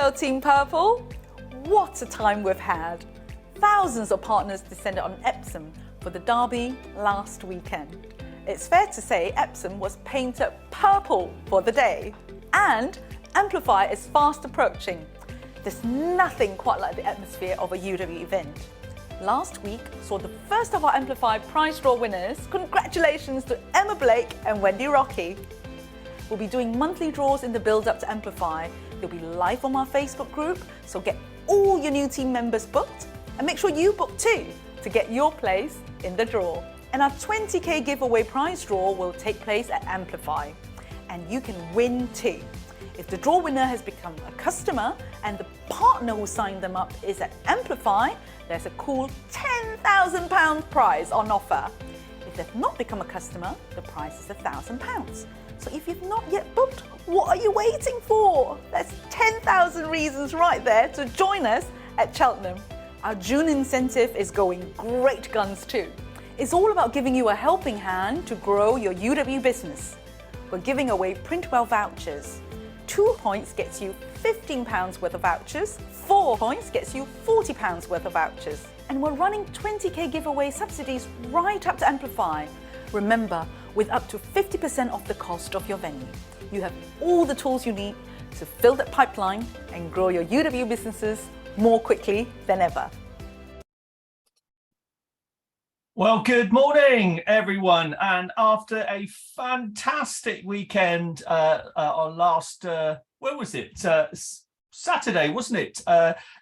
Hello Team Purple! What a time we've had! Thousands of partners descended on Epsom for the derby last weekend. It's fair to say Epsom was painted purple for the day. And Amplify is fast approaching. There's nothing quite like the atmosphere of a UW event. Last week saw the first of our Amplify prize draw winners. Congratulations to Emma Blake and Wendy Rocky. We'll be doing monthly draws in the build-up to Amplify. They'll be live on our Facebook group, so get all your new team members booked and make sure you book too to get your place in the draw. And our 20k giveaway prize draw will take place at Amplify, and you can win too. If the draw winner has become a customer and the partner who signed them up is at Amplify, there's a cool £10,000 prize on offer. If they've not become a customer, the prize is £1,000. So if you've not yet booked, what are you waiting for? There's 10,000 reasons right there to join us at Cheltenham. Our June incentive is going great guns too. It's all about giving you a helping hand to grow your UW business. We're giving away Printwell vouchers. 2 points gets you £15 worth of vouchers, 4 points gets you £40 worth of vouchers. And we're running 20k giveaway subsidies right up to Amplify. Remember, with up to 50% off the cost of your venue. You have all the tools you need to fill that pipeline and grow your UW businesses more quickly than ever. Well, good morning, everyone. And after a fantastic weekend on last, where was it? Saturday, wasn't it?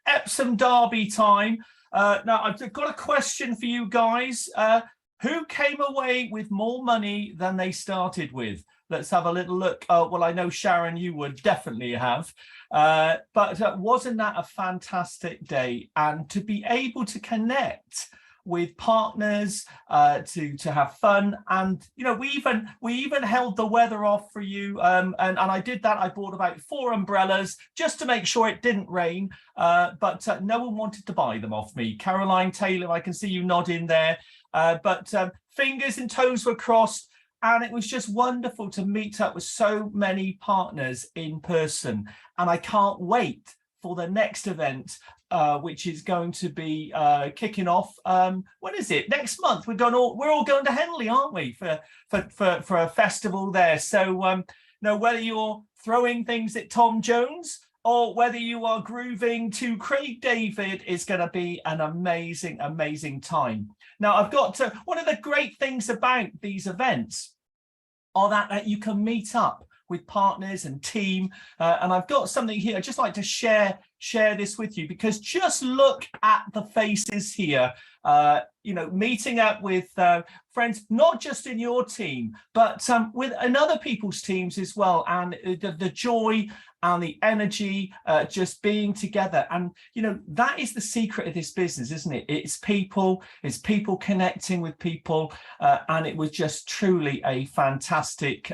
Epsom Derby time. Now, I've got a question for you guys. Who came away with more money than they started with? Let's have a little look. Well, I know, Sharon, you would definitely have. But wasn't that a fantastic day? And to be able to connect with partners, to have fun, and you know, we even held the weather off for you, and I did that. I bought about 4 umbrellas just to make sure it didn't rain, but no one wanted to buy them off me. Caroline Taylor, I can see you nodding there, but fingers and toes were crossed, and it was just wonderful to meet up with so many partners in person. And I can't wait for the next event, which is going to be kicking off. When is it? Next month. We're all going to Henley, aren't we, for a festival there? So now, whether you're throwing things at Tom Jones or whether you are grooving to Craig David, it's going to be an amazing time. Now, I've got to, one of the great things about these events are that you can meet up with partners and team, and I've got something here. I'd just like to share this with you, because just look at the faces here. You know, meeting up with friends, not just in your team, but in other people's teams as well, and the joy and the energy, just being together. And you know, that is the secret of this business, isn't it? It's people connecting with people, and it was just truly a fantastic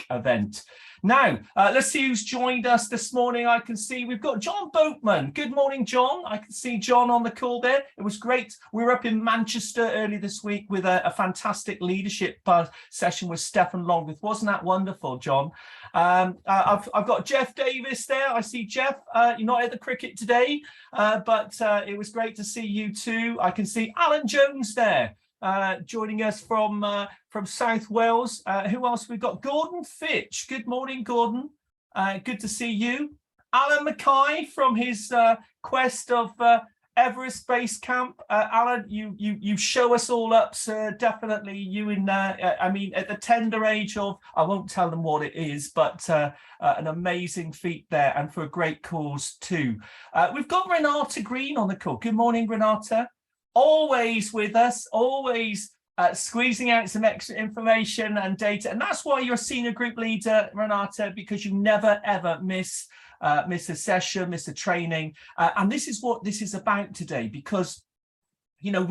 event. Now, let's see who's joined us this morning. I can see we've got John Boatman. Good morning, John. I can see John on the call there. It was great. We were up in Manchester earlier this week with a fantastic leadership session with Stefan Longworth. Wasn't that wonderful, John? I've got Jeff Davis there. I see Jeff. You're not at the cricket today, but it was great to see you too. I can see Alan Jones there. Joining us from South Wales. Who else we've got? Gordon Fitch. Good morning, Gordon. Good to see you. Alan Mackay from his quest of Everest Base Camp. Alan, you show us all up, sir. Definitely you in I mean, at the tender age of, I won't tell them what it is, but an amazing feat there, and for a great cause too. We've got Renata Green on the call. Good morning, Renata. Always with us, always squeezing out some extra information and data. And that's why you're a senior group leader, Renata, because you never, ever miss a session, miss a training. And this is what this is about today, because, you know,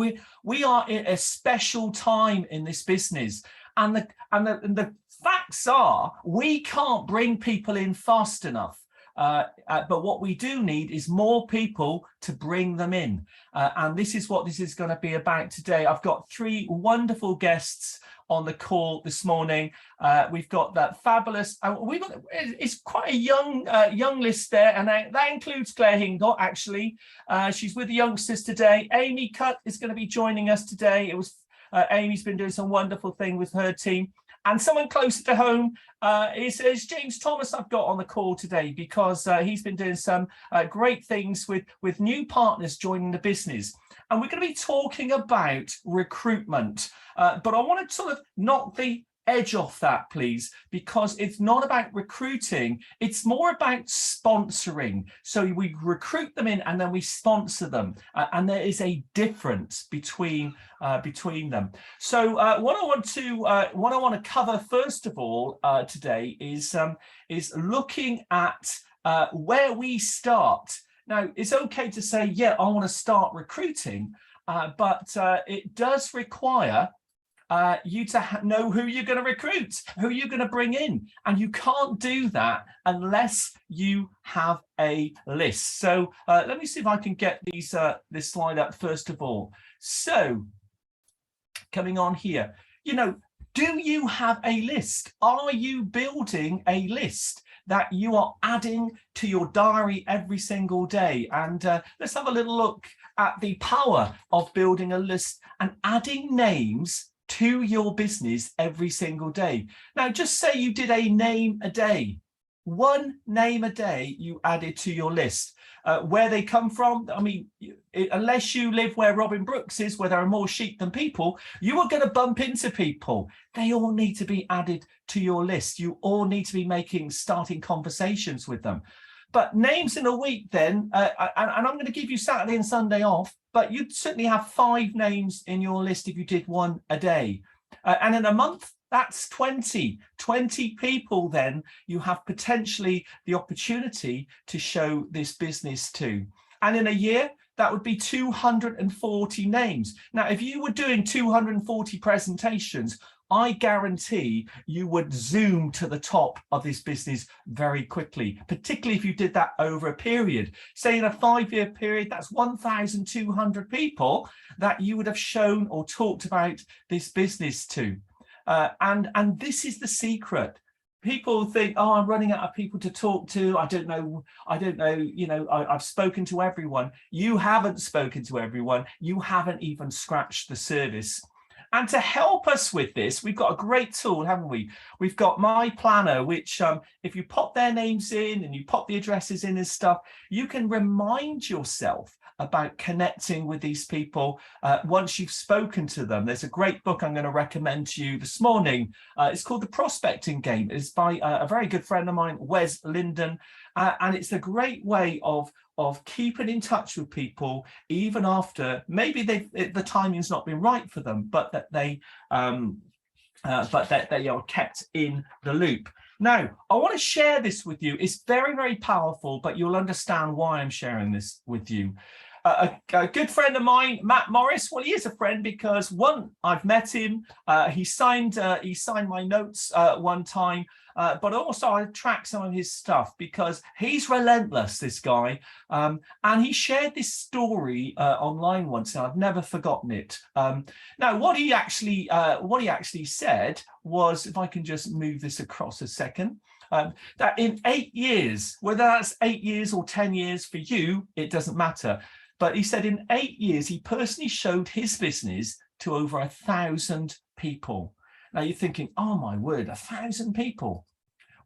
we are in a special time in this business. And the facts are, we can't bring people in fast enough. But what we do need is more people to bring them in. And this is what this is going to be about today. I've got three wonderful guests on the call this morning. We've got that fabulous, it's quite a young list there, and that includes Clare Hingott, actually. She's with the youngsters today. Aimèe Cutt is going to be joining us today. Amy's been doing some wonderful thing with her team. And someone closer to home is James Thomas I've got on the call today, because he's been doing some great things with new partners joining the business. And we're going to be talking about recruitment. But I want to sort of knock the edge off that, please, because it's not about recruiting. It's more about sponsoring. So we recruit them in and then we sponsor them. And there is a difference between them. So what I want to cover first of all today is looking at where we start. Now, it's okay to say, yeah, I want to start recruiting, but it does require you to know who you're going to recruit, who you're going to bring in. And you can't do that unless you have a list. So let me see if I can get this slide up first of all. So coming on here, do you have a list? Are you building a list that you are adding to your diary every single day? And let's have a little look at the power of building a list and adding names to your business every single day. Now, just say you did a name a day, one name a day you added to your list. Where they come from, I mean, unless you live where Robin Brooks is, where there are more sheep than people, you are going to bump into people. They all need to be added to your list. You all need to be starting conversations with them. But names in a week then, and I'm going to give you Saturday and Sunday off, but you'd certainly have 5 names in your list if you did one a day. And in a month, that's 20 people then you have potentially the opportunity to show this business to. And in a year, that would be 240 names. Now, if you were doing 240 presentations, I guarantee you would zoom to the top of this business very quickly, particularly if you did that over a period. Say in a 5-year period, that's 1,200 people that you would have shown or talked about this business to. And this is the secret. People think, oh, I'm running out of people to talk to. I don't know, I've spoken to everyone. You haven't spoken to everyone. You haven't even scratched the surface. And to help us with this, we've got a great tool, haven't we? We've got My Planner, which if you pop their names in and you pop the addresses in and stuff, you can remind yourself about connecting with these people once you've spoken to them. There's a great book I'm going to recommend to you this morning. It's called The Prospecting Game. It's by a very good friend of mine, Wes Linden. And it's a great way of keeping in touch with people, even after maybe the timing's not been right for them, but that they are kept in the loop. Now, I want to share this with you. It's very, very powerful, but you'll understand why I'm sharing this with you. A good friend of mine, Matt Morris. Well, he is a friend because I've met him. He signed my notes one time, but also I tracked some of his stuff because he's relentless, this guy. And he shared this story online once, and I've never forgotten it. Now, what he actually said was, if I can just move this across a second. That in 8 years, whether that's 8 years or 10 years for you, it doesn't matter. But he said in 8 years, he personally showed his business to over 1,000 people. Now you're thinking, oh my word, 1,000 people.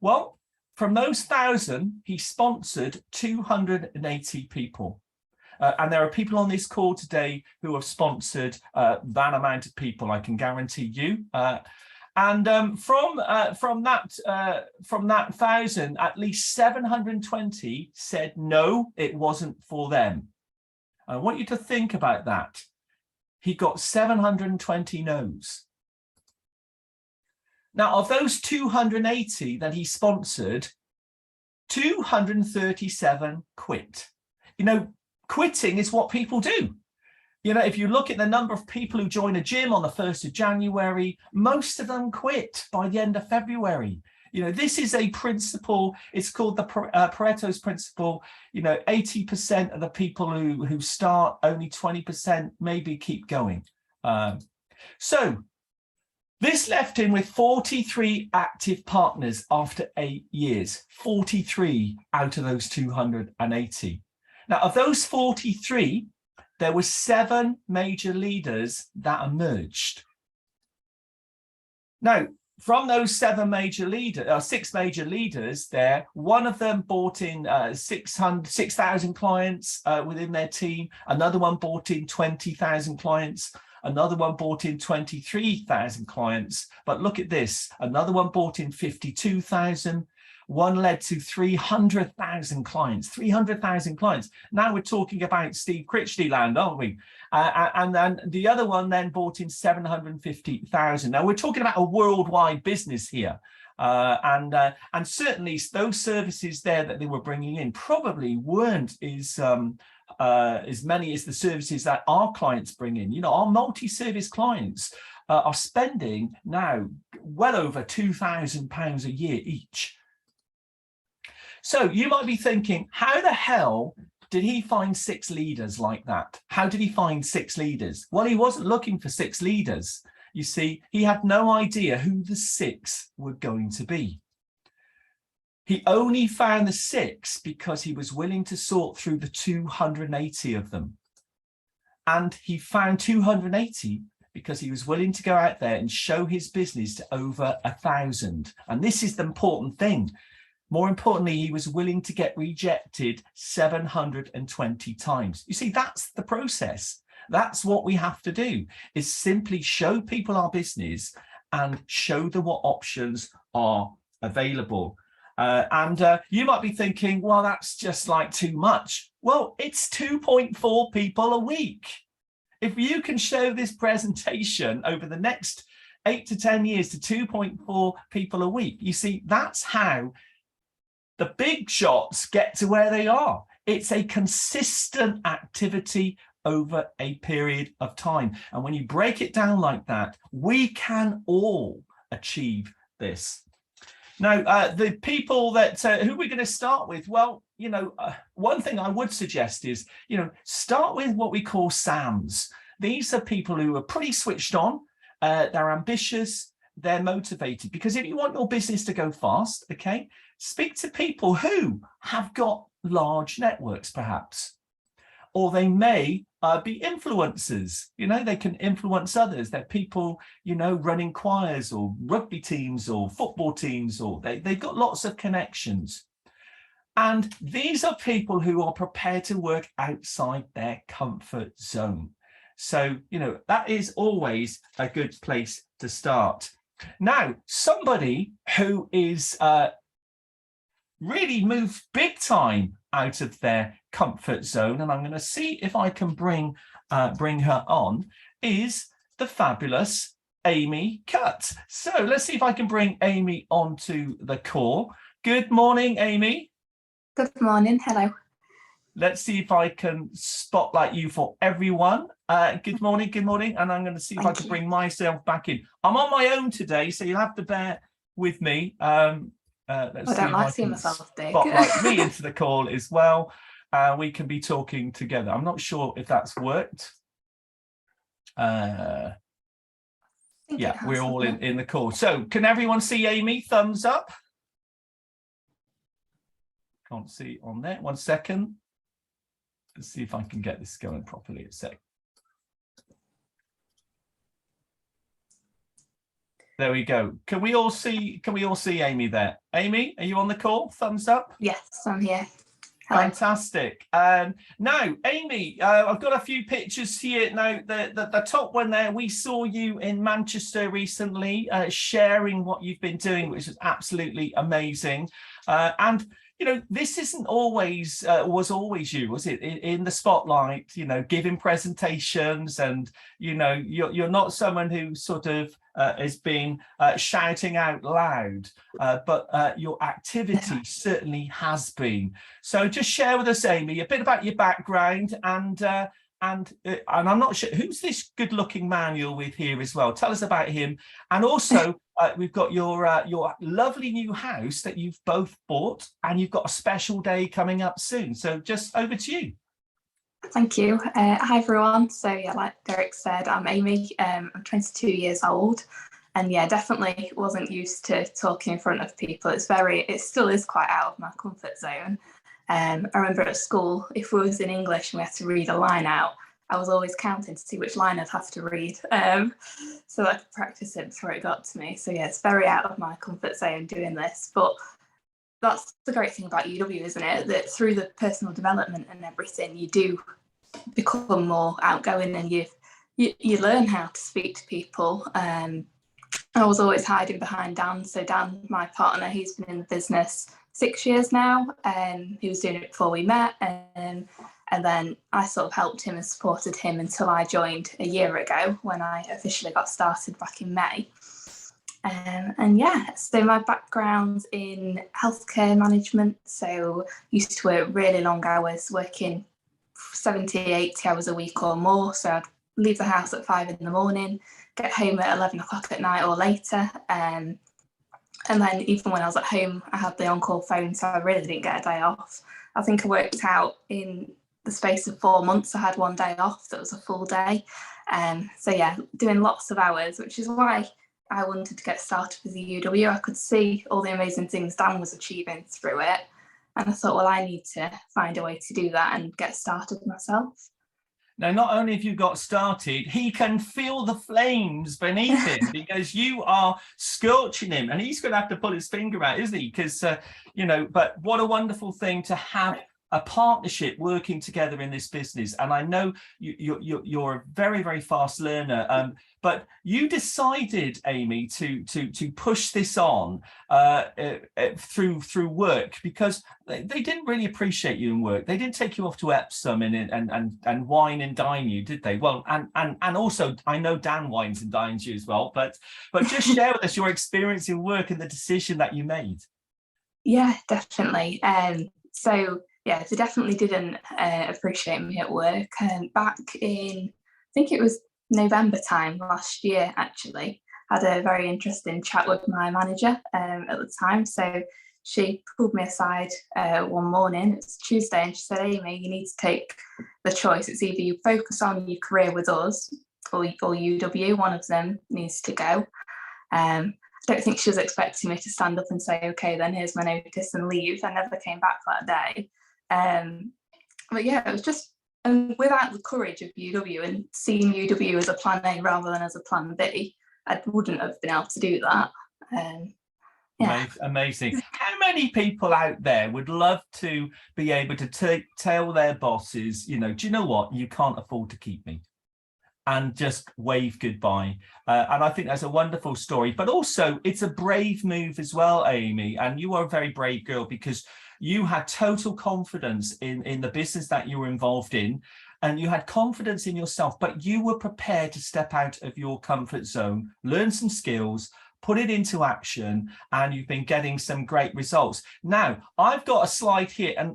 Well, from those 1,000, he sponsored 280 people. And there are people on this call today who have sponsored that amount of people, I can guarantee you. And from that 1,000, at least 720 said no, it wasn't for them. I want you to think about that. He got 720 no's. Now, of those 280 that he sponsored, 237 quit. Quitting is what people do. If you look at the number of people who join a gym on the 1st of January, most of them quit by the end of February. You know, this is a principle. It's called the Pareto's principle. You know, 80% of the people who start, only 20% maybe keep going. So this left him with 43 active partners after 8 years, 43 out of those 280. Now, of those 43, there were 7 major leaders that emerged. Now, from those 6 major leaders there, one of them brought in 6,000 clients within their team. Another one brought in 20,000 clients. Another one brought in 23,000 clients. But look at this. Another one brought in 52,000. One led to 300,000 clients, 300,000 clients. Now we're talking about Steve Critchley land, aren't we? And then the other one then brought in 750,000. Now we're talking about a worldwide business here. And certainly those services there that they were bringing in probably weren't as many as the services that our clients bring in. You know, our multi-service clients are spending now well over £2,000 a year each. So you might be thinking, how the hell did he find 6 leaders like that? How did he find 6 leaders? Well, he wasn't looking for 6 leaders. You see, he had no idea who the 6 were going to be. He only found the 6 because he was willing to sort through the 280 of them. And he found 280 because he was willing to go out there and show his business to over 1,000. And this is the important thing. More importantly, he was willing to get rejected 720 times. You see, that's the process. That's what we have to do, is simply show people our business and show them what options are available. You might be thinking, well, that's just like too much. Well, it's 2.4 people a week. If you can show this presentation over the next 8 to 10 years to 2.4 people a week, you see, that's how the big shots get to where they are. It's a consistent activity over a period of time. And when you break it down like that, we can all achieve this. Now, the people that who we're going to start with, well, you know, one thing I would suggest is, you know, start with what we call SAMs. These are people who are pretty switched on, they're ambitious, they're motivated. Because if you want your business to go fast, okay, speak to people who have got large networks, perhaps. Or they may be influencers. You know, they can influence others. They're people, you know, running choirs or rugby teams or football teams, or they've got lots of connections. And these are people who are prepared to work outside their comfort zone. So, you know, that is always a good place to start. Now, somebody who is really moved big time out of their comfort zone, and I'm going to see if I can bring her on, is the fabulous Aimèe Cutt. So let's see if I can bring Aimèe onto the call. Good morning, Aimèe. Good morning. Hello. Let's see if I can spotlight you for everyone. Good morning, and I'm going to see if I can bring myself back in. I'm on my own today, so you'll have to bear with me. Let's I don't like seeing myself big. Spotlight me into the call as well. We can be talking together. I'm not sure if that's worked. Yeah, we're all in the call. So can everyone see Aimèe? Thumbs up. Can't see on there. 1 second. Let's see if I can get this going properly. A sec. There we go. Can we all see Aimèe there? Aimèe, are you on the call? Thumbs up. Yes, I'm here. Hello. Fantastic. Now, Aimèe, I've got a few pictures here. Now, the top one there, we saw you in Manchester recently, sharing what you've been doing, which is absolutely amazing. And you know, this isn't always was always you, was it? In the spotlight, you know, giving presentations, and you know, you're not someone who sort of has been shouting out loud, but your activity certainly has been. So just share with us, Aimèe, a bit about your background and and I'm not sure who's this good-looking man you're with here as well. Tell us about him, and also we've got your lovely new house that you've both bought, and you've got a special day coming up soon. So just over to you. Thank you. Hi everyone. So yeah, like Derek said, I'm Aimèe. I'm 22 years old, and yeah, definitely wasn't used to talking in front of people. It still is quite out of my comfort zone. I remember at school, if we was in English and we had to read a line out, I was always counting to see which line I'd have to read, so I could practice it before it got to me. So yeah, it's very out of my comfort zone doing this, but that's the great thing about UW, isn't it? That through the personal development and everything, you do become more outgoing, and you learn how to speak to people. I was always hiding behind Dan. So Dan, my partner, he's been in the business 6 years now. He was doing it before we met, and then I sort of helped him and supported him until I joined a year ago, when I officially got started back in May. And yeah, so my background's in healthcare management. So used to work really long hours, working 70, 80 hours a week or more. So I'd leave the house at 5 in the morning, get home at 11 o'clock at night or later. And then even when I was at home, I had the on-call phone, so I really didn't get a day off. I think I worked out in the space of 4 months, I had one day off that was a full day. So yeah, doing lots of hours, which is why I wanted to get started with the UW. I could see all the amazing things Dan was achieving through it. And I thought, well, I need to find a way to do that and get started myself. Now, not only have you got started, he can feel the flames beneath him because you are scorching him, and he's going to have to pull his finger out, isn't he? Because, but what a wonderful thing to have a partnership working together in this business. And I know you're a very, very fast learner, but you decided, Aimèe, to push this on through work, because they didn't really appreciate you in work. They didn't take you off to Epsom and wine and dine you, did they? Well, and also I know Dan wines and dines you as well, but just share with us your experience in work and the decision that you made. Yeah, definitely. So yeah, they definitely didn't appreciate me at work. Back in, I think it was November time last year, actually, had a very interesting chat with my manager at the time. So she pulled me aside one morning, it's Tuesday, and she said, Aimèe, you need to take the choice. It's either you focus on your career with us or UW, one of them needs to go. I don't think she was expecting me to stand up and say, okay, then here's my notice and leave. I never came back that day. But yeah, it was just, and without the courage of UW and seeing UW as a plan A rather than as a plan B, I wouldn't have been able to do that. Yeah. Amazing. How many people out there would love to be able to tell their bosses, do you know what, you can't afford to keep me, and just wave goodbye? And I think that's a wonderful story, but also it's a brave move as well, Aimèe, and you are a very brave girl, because you had total confidence in the business that you were involved in, and you had confidence in yourself, but you were prepared to step out of your comfort zone, learn some skills, put it into action, and you've been getting some great results. Now, I've got a slide here, and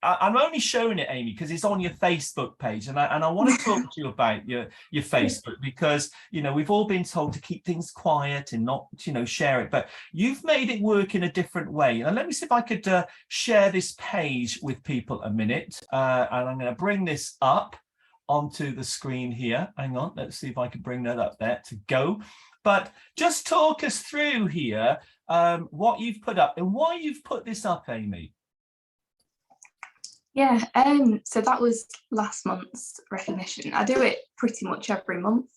I'm only showing it, Aimèe, because it's on your Facebook page, and I want to talk to you about your Facebook, because we've all been told to keep things quiet and not share it, but you've made it work in a different way. And let me see if I could share this page with people a minute, and I'm going to bring this up onto the screen here. Hang on, let's see if I can bring that up there to go. But just talk us through here what you've put up and why you've put this up, Aimèe. Yeah, so that was last month's recognition. I do it pretty much every month.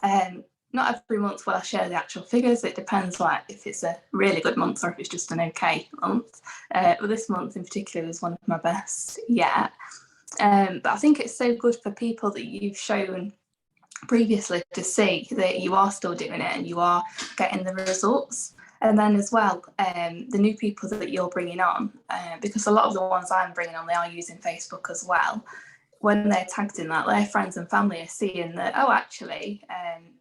Not every month will I share the actual figures. It depends, like if it's a really good month or if it's just an okay month. But this month in particular was one of my best yet. But I think it's so good for people that you've shown previously to see that you are still doing it and you are getting the results. And then as well, the new people that you're bringing on, because a lot of the ones I'm bringing on, they are using Facebook as well. When they're tagged in that, their friends and family are seeing that, oh, actually,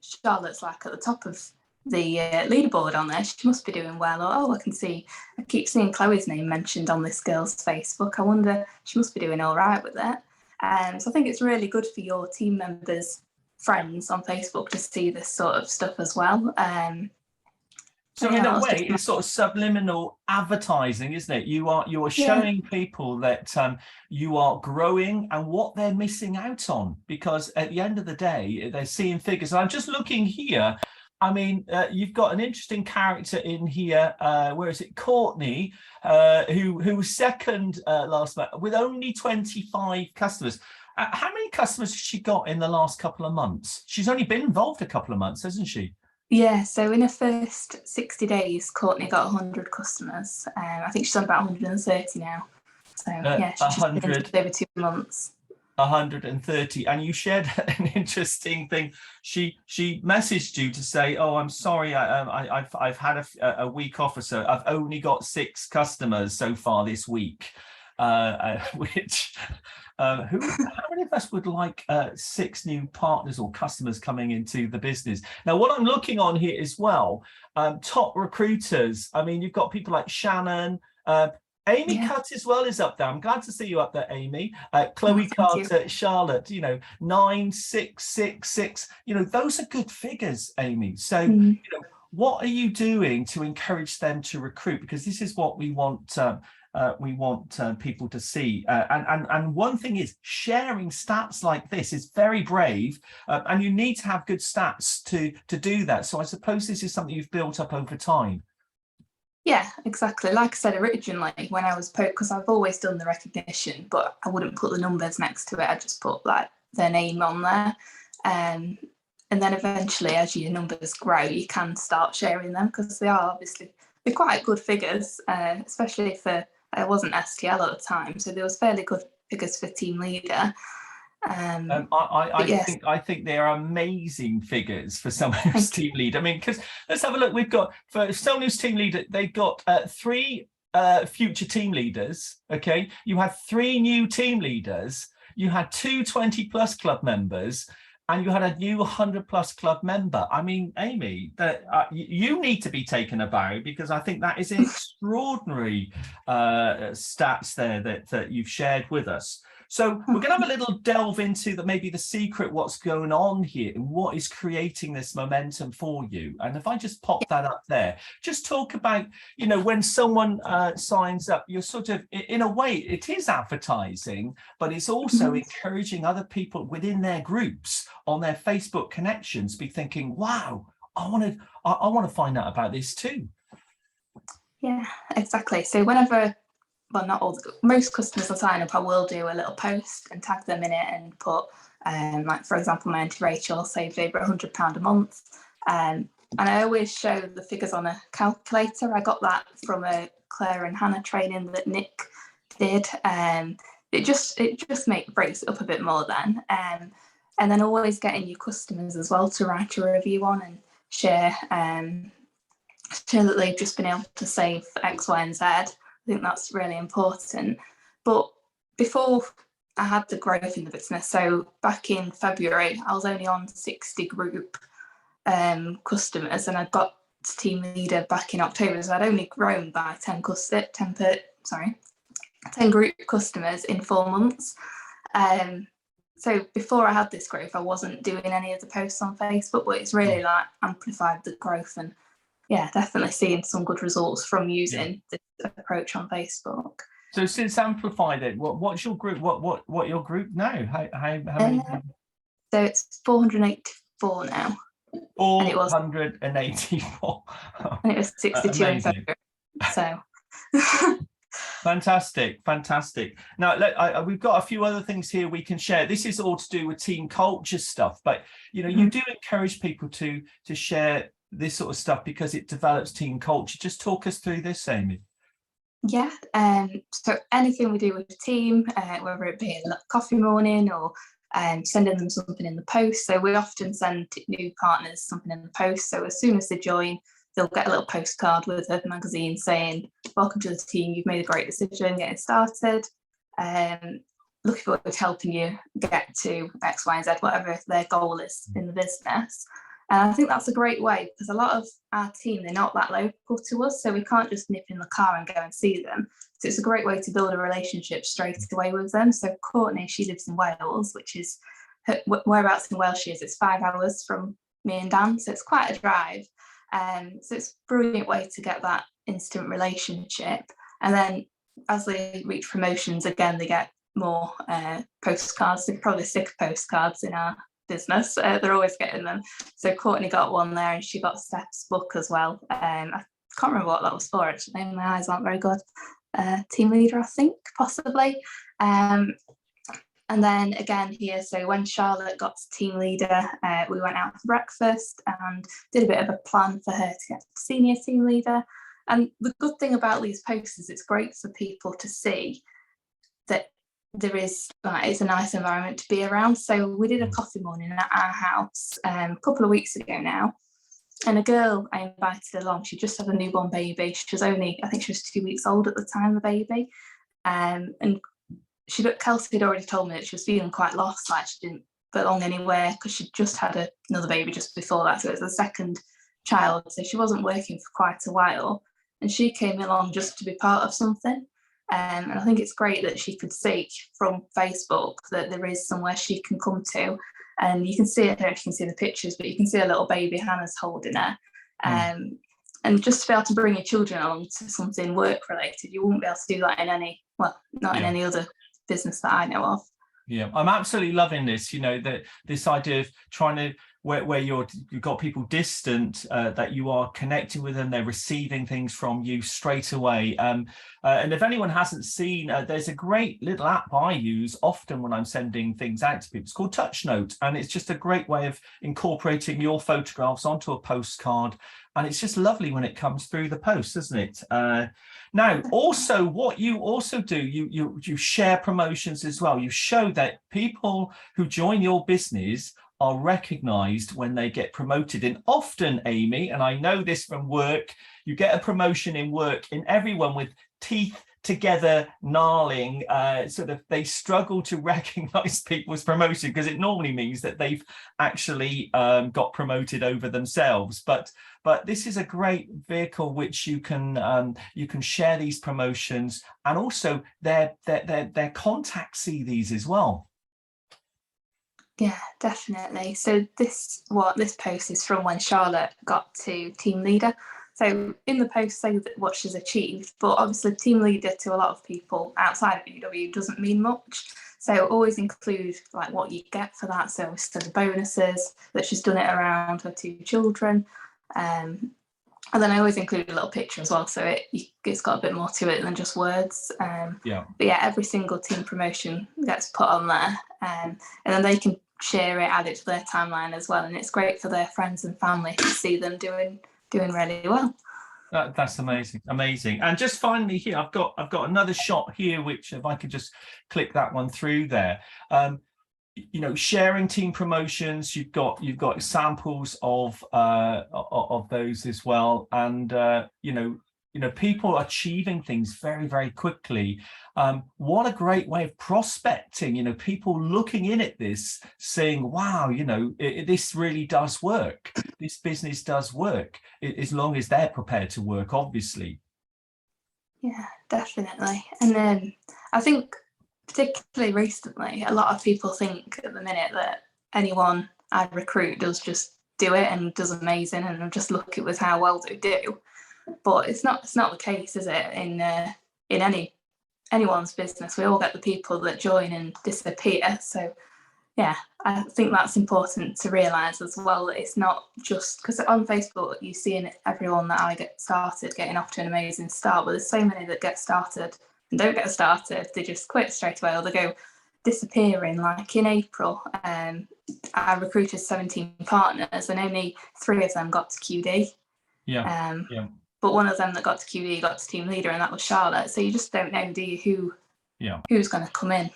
Charlotte's like at the top of the leaderboard on there. She must be doing well. Or, oh, I keep seeing Chloe's name mentioned on this girl's Facebook. I wonder, she must be doing all right with it. So I think it's really good for your team members, friends on Facebook to see this sort of stuff as well. So in a way, it's sort of subliminal advertising, isn't it? You are showing people that you are growing and what they're missing out on, because at the end of the day, they're seeing figures. And I'm just looking here. I mean, you've got an interesting character in here. Where is it? Courtney, who was second last month with only 25 customers. How many customers has she got in the last couple of months? She's only been involved a couple of months, hasn't she? Yeah, so in her first 60 days, Courtney got 100 customers. I think she's on about 130 now. So yeah, she's just been in over 2 months. 130. And you shared an interesting thing. She messaged you to say, "Oh, I'm sorry, I've had a week off or so. I've only got 6 customers so far this week," which how many of us would like 6 new partners or customers coming into the business? Now, what I'm looking on here as well, top recruiters. I mean, you've got people like Shannon, Aimèe Cutt as well is up there. I'm glad to see you up there, Aimèe. Chloe Carter, Charlotte, 9, 6, 6, 6. Those are good figures, Aimèe. So, what are you doing to encourage them to recruit? Because this is what we want. We want people to see. And one thing is, sharing stats like this is very brave, and you need to have good stats to do that. So I suppose this is something you've built up over time. Yeah, exactly. Like I said originally, when I was because I've always done the recognition, but I wouldn't put the numbers next to it. I just put like their name on there. And then eventually, as your numbers grow, you can start sharing them, because they are obviously, they're quite good figures, especially for, I wasn't STL at the time, so there was fairly good figures for team leader. I think they are amazing figures for someone who's team lead. I mean, because let's have a look. We've got, for someone who's team leader, they've got 3 future team leaders. Okay, you had 3 new team leaders. You had 2 20+ club members, and you had a new 100+ club member. I mean, Aimèe, that you need to be taken aback, because I think that is extraordinary stats there that you've shared with us. So we're going to have a little delve into maybe the secret, what's going on here and what is creating this momentum for you. And if I just pop that up there, just talk about, when someone signs up, you're sort of, in a way, it is advertising, but it's also encouraging other people within their groups on their Facebook connections be thinking, wow, I want to find out about this too. Yeah, exactly. So whenever, well, not all, most customers will sign up, I will do a little post and tag them in it and put, like, for example, my auntie Rachel saved over £100 a month. And I always show the figures on a calculator. I got that from a Clare and Hannah training that Nick did. It just breaks it up a bit more then. And then always getting your customers as well to write a review on and share that they've just been able to save X, Y, and Z. I think that's really important. But before I had the growth in the business, so back in February, I was only on 60 group customers, and I got to team leader back in October, so I'd only grown by 10 group customers in 4 months. So before I had this growth, I wasn't doing any of the posts on Facebook, but it's really like amplified the growth, and definitely seeing some good results from using this approach on Facebook. So since amplified it, what's your group? What your group now? How many? So it's 484 now. 484. And it was 62 in February. So. Fantastic. Now, we've got a few other things here we can share. This is all to do with team culture stuff, but you do encourage people to share this sort of stuff because it develops team culture. Just talk us through this, Aimèe. Yeah, so anything we do with the team, whether it be a coffee morning or sending them something in the post. So we often send new partners something in the post. So as soon as they join, they'll get a little postcard with a magazine saying, "Welcome to the team, you've made a great decision, getting started. Looking forward to helping you get to X, Y, and Z," whatever their goal is in the business. And I think that's a great way, because a lot of our team, they're not that local to us, so we can't just nip in the car and go and see them. So it's a great way to build a relationship straight away with them. So Courtney, she lives in Wales, which is whereabouts in Wales she is. It's 5 hours from me and Dan, so it's quite a drive. So it's a brilliant way to get that instant relationship. And then as they reach promotions, again, they get more postcards. They're probably sick of postcards in our business. They're always getting them. So Courtney got one there, and she got Steph's book as well. I can't remember what that was for, actually. My eyes aren't very good. Team leader, I think, possibly. And then again here, so when Charlotte got to team leader, we went out for breakfast and did a bit of a plan for her to get to senior team leader. And the good thing about these posts is it's great for people to see that there is, it's a nice environment to be around. So we did a coffee morning at our house a couple of weeks ago now. And a girl I invited along, she just had a newborn baby. She was only, I think she was 2 weeks old at the time, the baby. And Kelsey had already told me that she was feeling quite lost, like she didn't belong anywhere, because she'd just had another baby just before that. So it was the second child. So she wasn't working for quite a while. And she came along just to be part of something. And I think it's great that she could see from Facebook that there is somewhere she can come to. And you can see it, I don't know if you can see the pictures, but you can see a little baby Hannah's holding her. And just to be able to bring your children along to something work related, you wouldn't be able to do that in any, well, not in any other business that I know of. Yeah, I'm absolutely loving this, that this idea of trying to, where you've got people distant, that you are connecting with them, they're receiving things from you straight away. And if anyone hasn't seen, there's a great little app I use often when I'm sending things out to people. It's called Touch Note, and it's just a great way of incorporating your photographs onto a postcard. And it's just lovely when it comes through the post, isn't it? Now, also, what you also do, you share promotions as well. You show that people who join your business are recognised when they get promoted. And often, Aimèe, and I know this from work, you get a promotion in work, and everyone with teeth together gnarling, they struggle to recognise people's promotion, because it normally means that they've actually got promoted over themselves. But this is a great vehicle which you can share these promotions, and also their contacts see these as well. Yeah, definitely. So this post is from when Charlotte got to team leader. So in the post, say what she's achieved, but obviously team leader to a lot of people outside of UW doesn't mean much. So always include like what you get for that. So the bonuses, that she's done it around her 2 children. And then I always include a little picture as well, so it's got a bit more to it than just words. But yeah, every single team promotion gets put on there, and then they can share it, add it to their timeline as well, and it's great for their friends and family to see them doing really well. That's amazing. And just finally here, I've got another shot here, which if I could just click that one through there. Sharing team promotions, you've got examples of those as well, and people achieving things very, very quickly. What a great way of prospecting, people looking in at this saying, wow, this really does work, this business does work, as long as they're prepared to work, obviously. Yeah, definitely. And then I think particularly recently, a lot of people think at the minute that anyone I recruit does just do it and does amazing, and I'm just lucky with how well they do. But it's not the case, is it? In anyone's business, we all get the people that join and disappear. So yeah, I think that's important to realise as well, that it's not just because on Facebook you see everyone that I get started getting off to an amazing start, but there's so many that get started and don't get started. They just quit straight away, or they go disappearing. Like in April, I recruited 17 partners and only 3 of them got to QD. But one of them that got to QD got to team leader, and that was Charlotte. So you just don't know, do you, who's going to come in?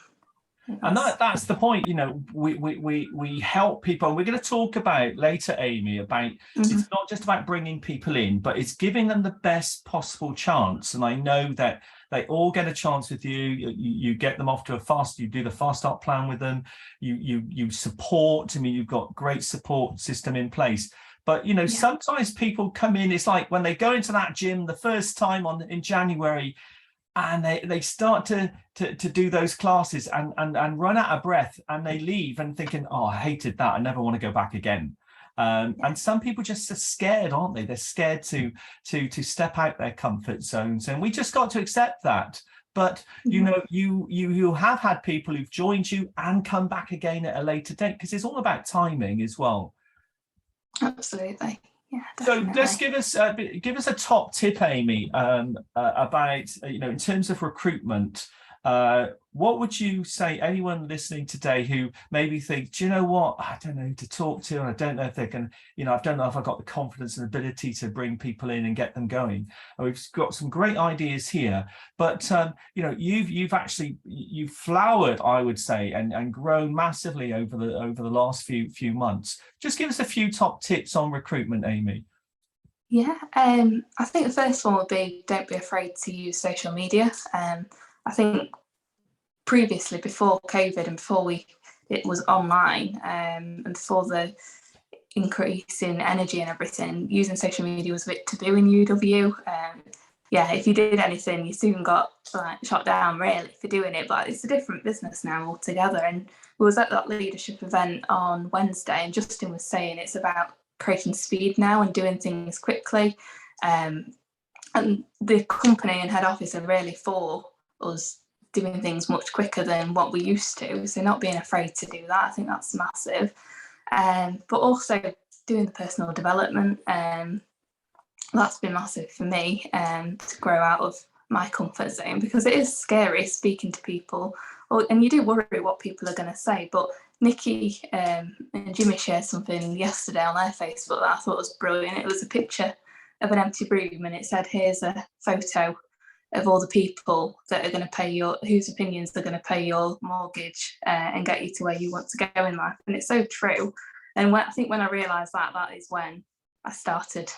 And that's the point, we help people, and we're going to talk about later, Aimèe, about it's not just about bringing people in, but it's giving them the best possible chance. And I know that They all get a chance with you. You get them off to a fast. You do the fast start plan with them. You support. I mean, you've got great support system in place. But sometimes people come in. It's like when they go into that gym the first time in January, and they start to do those classes and run out of breath, and they leave and thinking, oh, I hated that. I never want to go back again. And some people just are scared, aren't they? They're scared to step out their comfort zones, and we just got to accept that. But you have had people who've joined you and come back again at a later date, because it's all about timing as well. Absolutely. Yeah, so let's give us a top tip, Aimèe, about in terms of recruitment. What would you say anyone listening today who maybe think, do you know what, I don't know who to talk to, and I don't know if they can, I don't know if I've got the confidence and ability to bring people in and get them going. And we've got some great ideas here, but you've flowered, I would say, and grown massively over the last few months. Just give us a few top tips on recruitment, Aimèe. Yeah, I think the first one would be, don't be afraid to use social media. I think previously, before COVID and before it was online, and before the increase in energy and everything, using social media was a bit taboo in UW. If you did anything, you soon got shot down really for doing it. But it's a different business now altogether. And we was at that leadership event on Wednesday, and Justin was saying it's about creating speed now and doing things quickly. And the company and head office are really for us doing things much quicker than what we used to, so not being afraid to do that, I think that's massive. But also doing the personal development, that's been massive for me, to grow out of my comfort zone, because it is scary speaking to people, and you do worry what people are going to say. But Nikki and Jimmy shared something yesterday on their Facebook that I thought was brilliant. It was a picture of an empty room, and it said, here's a photo of all the people that are going to pay whose opinions are going to pay your mortgage and get you to where you want to go in life. And it's so true. And when I realised that is when I started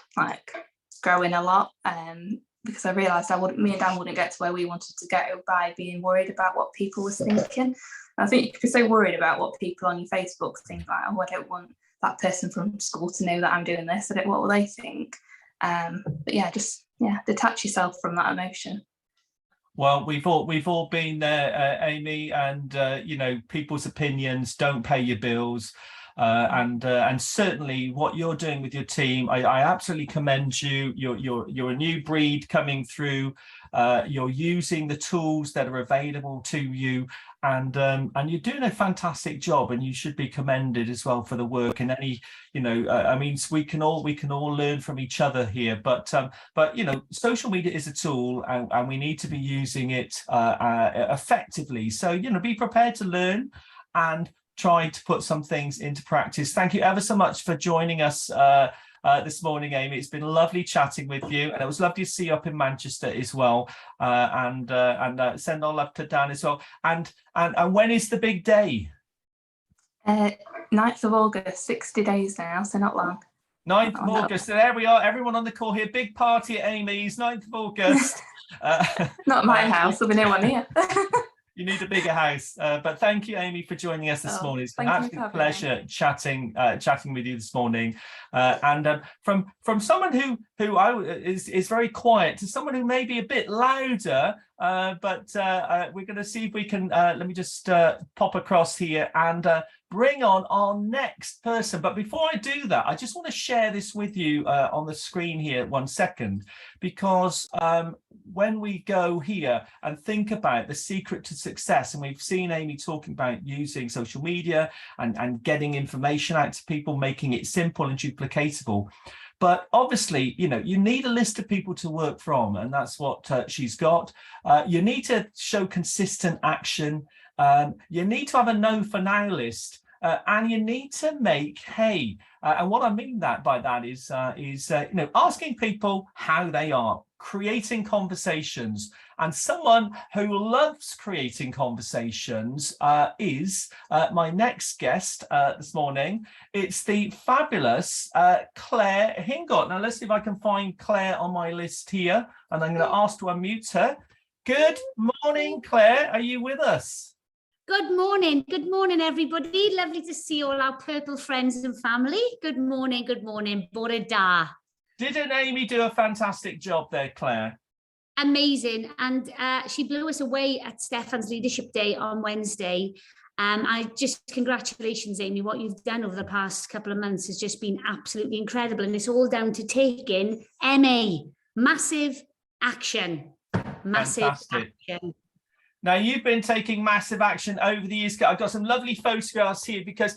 growing a lot, because I realised me and Dan wouldn't get to where we wanted to go by being worried about what people were thinking. And I think you could be so worried about what people on your Facebook think, like, oh, I don't want that person from school to know that I'm doing this. What will they think? Detach yourself from that emotion. Well, we've all been there, Aimèe, and people's opinions don't pay your bills, and certainly what you're doing with your team, I absolutely commend you. You're a new breed coming through. You're using the tools that are available to you, and you're doing a fantastic job, and you should be commended as well for the work. And any, we can all learn from each other here. But social media is a tool, and we need to be using it effectively. So be prepared to learn and try to put some things into practice. Thank you ever so much for joining us this morning, Aimèe. It's been lovely chatting with you, and it was lovely to see you up in Manchester as well. And send all love to Dan as well. And when is the big day? 9th of August, 60 days now, so not long. 9th of August. So there we are, everyone on the call here. Big party at Aimèe's, 9th of August. Not my house, there'll be no one here. You need a bigger house. But thank you, Aimèe, for joining us this morning. It's been an absolute pleasure chatting with you this morning. And from someone who is very quiet to someone who may be a bit louder, but we're going to see if we can, let me just pop across here and bring on our next person. But before I do that, I just want to share this with you on the screen here 1 second, because when we go here and think about the secret to success, and we've seen Aimèe talking about using social media and getting information out to people, making it simple and duplicatable. But obviously, you need a list of people to work from, and that's what she's got. You need to show consistent action. You need to have a no for now list, and you need to make hay. And what I mean by that is asking people how they are, creating conversations. And someone who loves creating conversations is my next guest this morning. It's the fabulous Clare Hingott. Now let's see if I can find Clare on my list here, and I'm going to ask to unmute her. Good morning, Claire. Are you with us? Good morning. Good morning, everybody. Lovely to see all our purple friends and family. Good morning. Good morning. Bore da. Didn't Amy do a fantastic job there, Claire? Amazing. And she blew us away at Stefan's Leadership Day on Wednesday. Congratulations, Amy. What you've done over the past couple of months has just been absolutely incredible. And it's all down to taking Aimèe. Massive action. Massive Fantastic. action. Now, you've been taking massive action over the years. I've got some lovely photographs here because,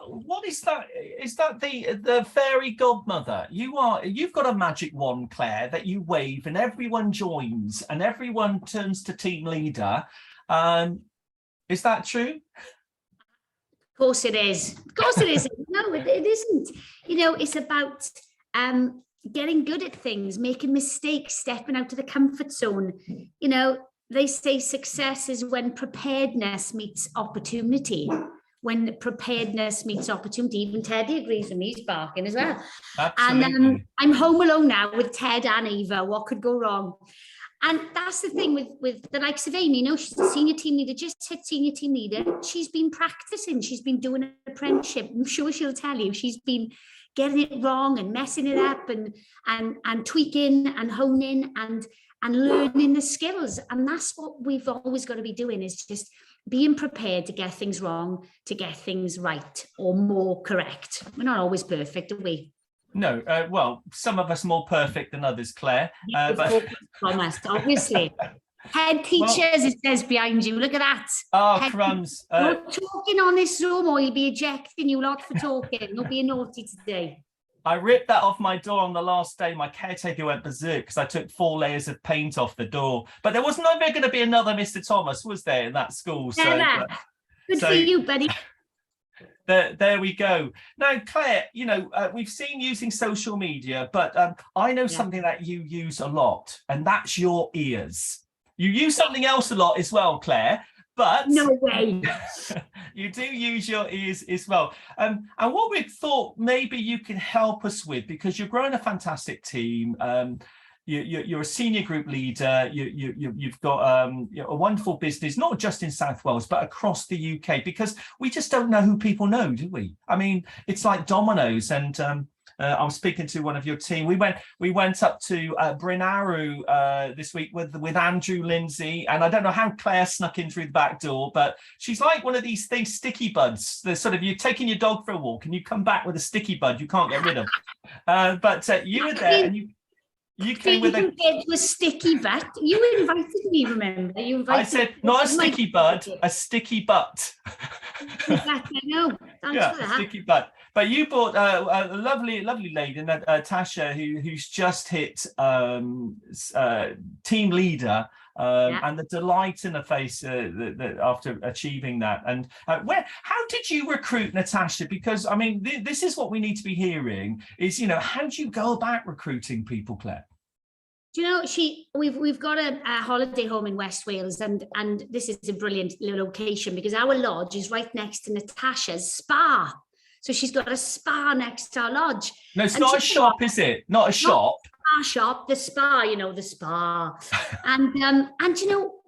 what is that? Is that the fairy godmother? You've got a magic wand, Claire, that you wave and everyone joins and everyone turns to team leader. Is that true? Of course it is. Of course it is. No, it isn't. You know, it's about getting good at things, making mistakes, stepping out of the comfort zone. You know, they say success is when preparedness meets opportunity. When preparedness meets opportunity. Even Teddy agrees with me, he's barking as well. Absolutely. And I'm home alone now with Ted and Eva. What could go wrong? And that's the thing with the likes of Amy. You know, she's a senior team leader, just hit senior team leader. She's been practicing. She's been doing an apprenticeship. I'm sure she'll tell you she's been getting it wrong and messing it up and tweaking and honing and learning the skills. And that's what we've always got to be doing, is just being prepared to get things wrong, to get things right or more correct. We're not always perfect, are we? No, well, some of us more perfect than others, Claire. But promised, obviously. Head teachers, it says behind you. Look at that. Oh, Head crumbs. You're talking on this Zoom, or you'll be ejecting you lot for talking. You'll be naughty today. I ripped that off my door on the last day. My caretaker went berserk because I took 4 layers of paint off the door. But there was never going to be another Mr. Thomas, was there, in that school? Good for you, buddy. There we go. Now, Claire, you know, we've seen using social media, but I know something that you use a lot, and that's your ears. You use something else a lot as well, Claire, but no way. You do use your ears as well. And what we thought maybe you can help us with, because you're growing a fantastic team. You're a senior group leader. You've got a wonderful business, not just in South Wales, but across the UK, because we just don't know who people know, do we? I mean, it's like dominoes. And I was speaking to one of your team. We went up to Bryn Arw this week with Andrew Lindsay, and I don't know how Claire snuck in through the back door, but she's like one of these things, sticky buds. They're sort of, you're taking your dog for a walk and you come back with a sticky bud you can't get rid of. But you were there, and you came with a sticky butt. You invited me, remember? I said not a sticky bud, a sticky butt. I know. Yeah, a sticky butt. But you brought a lovely lady, Tasha, who's just hit team leader, and the delight in her face after achieving that. And how did you recruit Natasha? Because I mean, this is what we need to be hearing: is, you know, how do you go about recruiting people, Claire? Do you know, we've got a holiday home in West Wales, and this is a brilliant location because our lodge is right next to Natasha's spa. So she's got a spa next to our lodge. No, it's not a shop, is it? Not a shop. Our shop, the spa, you know, the spa. And you know,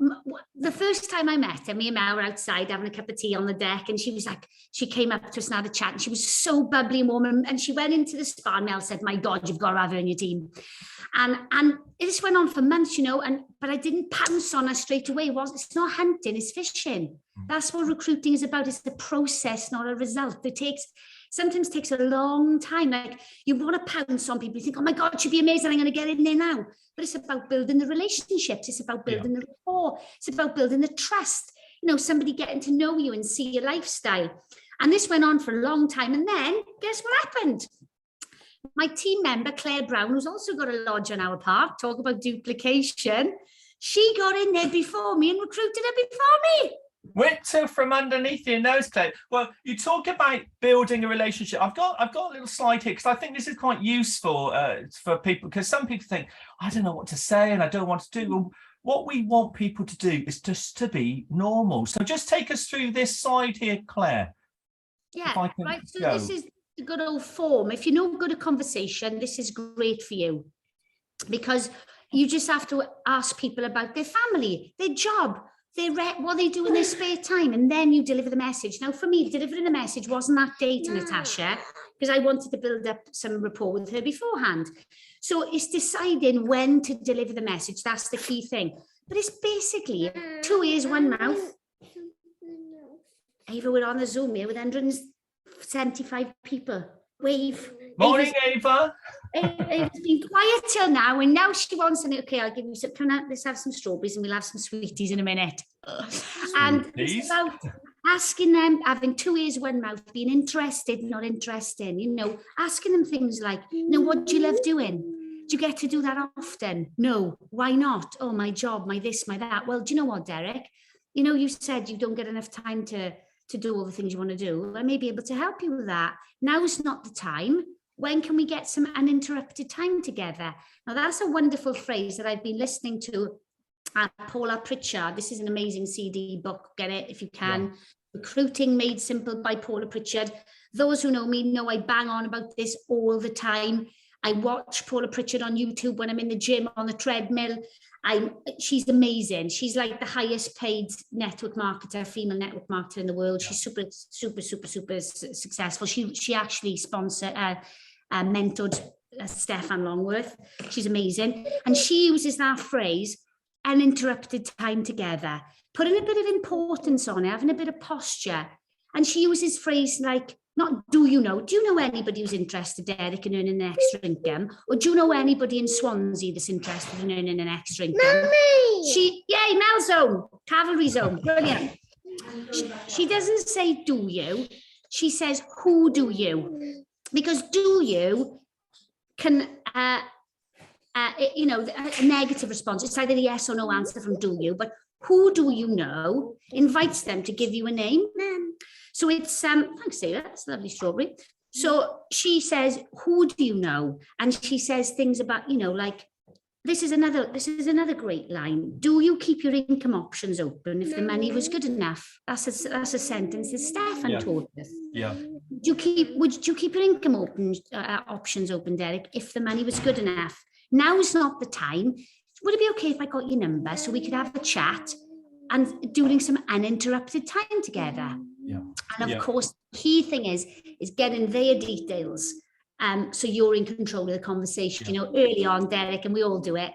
the first time I met her, me and Mel were outside having a cup of tea on the deck, and she was like, she came up to us and had a chat, and she was so bubbly and warm, and she went into the spa, and Mel said, my God, you've got to have her in your team. And this went on for months, you know, but I didn't pounce on her straight away. It's not hunting, it's fishing. That's what recruiting is about. It's the process, not a result. Sometimes takes a long time. Like, you want to pounce on people. You think, oh my God, it should be amazing, I'm going to get in there now. But it's about building the relationships. It's about building the rapport. It's about building the trust. You know, somebody getting to know you and see your lifestyle. And this went on for a long time. And then guess what happened? My team member, Claire Brown, who's also got a lodge on our park, talk about duplication. She got in there before me and recruited her before me. Whipped her from underneath your nose, Claire. Well, you talk about building a relationship. I've got a little slide here because I think this is quite useful for people, because some people think, I don't know what to say and I don't want to do. Well, what we want people to do is just to be normal. So just take us through this slide here, Claire. Yeah, right. So this is the good old form. If you're no good at conversation, this is great for you, because you just have to ask people about their family, their job, what they do in their spare time, and then you deliver the message. Now, for me, delivering the message wasn't that day to Natasha, because I wanted to build up some rapport with her beforehand. So it's deciding when to deliver the message. That's the key thing. But it's basically 2 ears, 1 mouth. Ava, we're on a Zoom here with 175 people. Wave. Morning, Ava. Ava's been quiet till now, and now she wants an, okay, I'll give you some, let's have some strawberries and we'll have some sweeties in a minute. And it's about asking them, having 2 ears, 1 mouth, being interested, not interesting, you know, asking them things like, you know, what do you love doing? Do you get to do that often? No. Why not? Oh, my job, my this, my that. Well, do you know what, Derek? You know, you said you don't get enough time to do all the things you want to do. I may be able to help you with that. Now is not the time. When can we get some uninterrupted time together? Now, that's a wonderful phrase that I've been listening to Paula Pritchard. This is an amazing CD book. Get it if you can. Yeah. Recruiting Made Simple by Paula Pritchard. Those who know me know I bang on about this all the time. I watch Paula Pritchard on YouTube when I'm in the gym on the treadmill. She's amazing. She's like the highest paid network marketer, female network marketer in the world. She's super successful. She actually mentored Stefan Longworth. She's amazing. And she uses that phrase, uninterrupted time together, putting a bit of importance on it, having a bit of posture. And she uses phrase like, not do you know anybody who's interested, Derek, in earning an extra income? Or do you know anybody in Swansea that's interested in earning an extra income? Mommy! Yay, Mel Zone, Cavalry Zone, brilliant. She doesn't say do you, she says who do you? Because do you can, you know, a negative response. It's either a yes or no answer from do you, but who do you know invites them to give you a name. So it's, thanks, Sarah, that's a lovely strawberry. So she says, who do you know? And she says things about, you know, like, this is another great line. Do you keep your income options open if the money was good enough? That's a sentence that Stefan taught us. Yeah. Would you keep your income options open, Derek, if the money was good enough? Now is not the time. Would it be okay if I got your number so we could have a chat and doing some uninterrupted time together? Yeah. And of course, the key thing is getting their details. So you're in control of the conversation. You know, early on, Derek, and we all do it.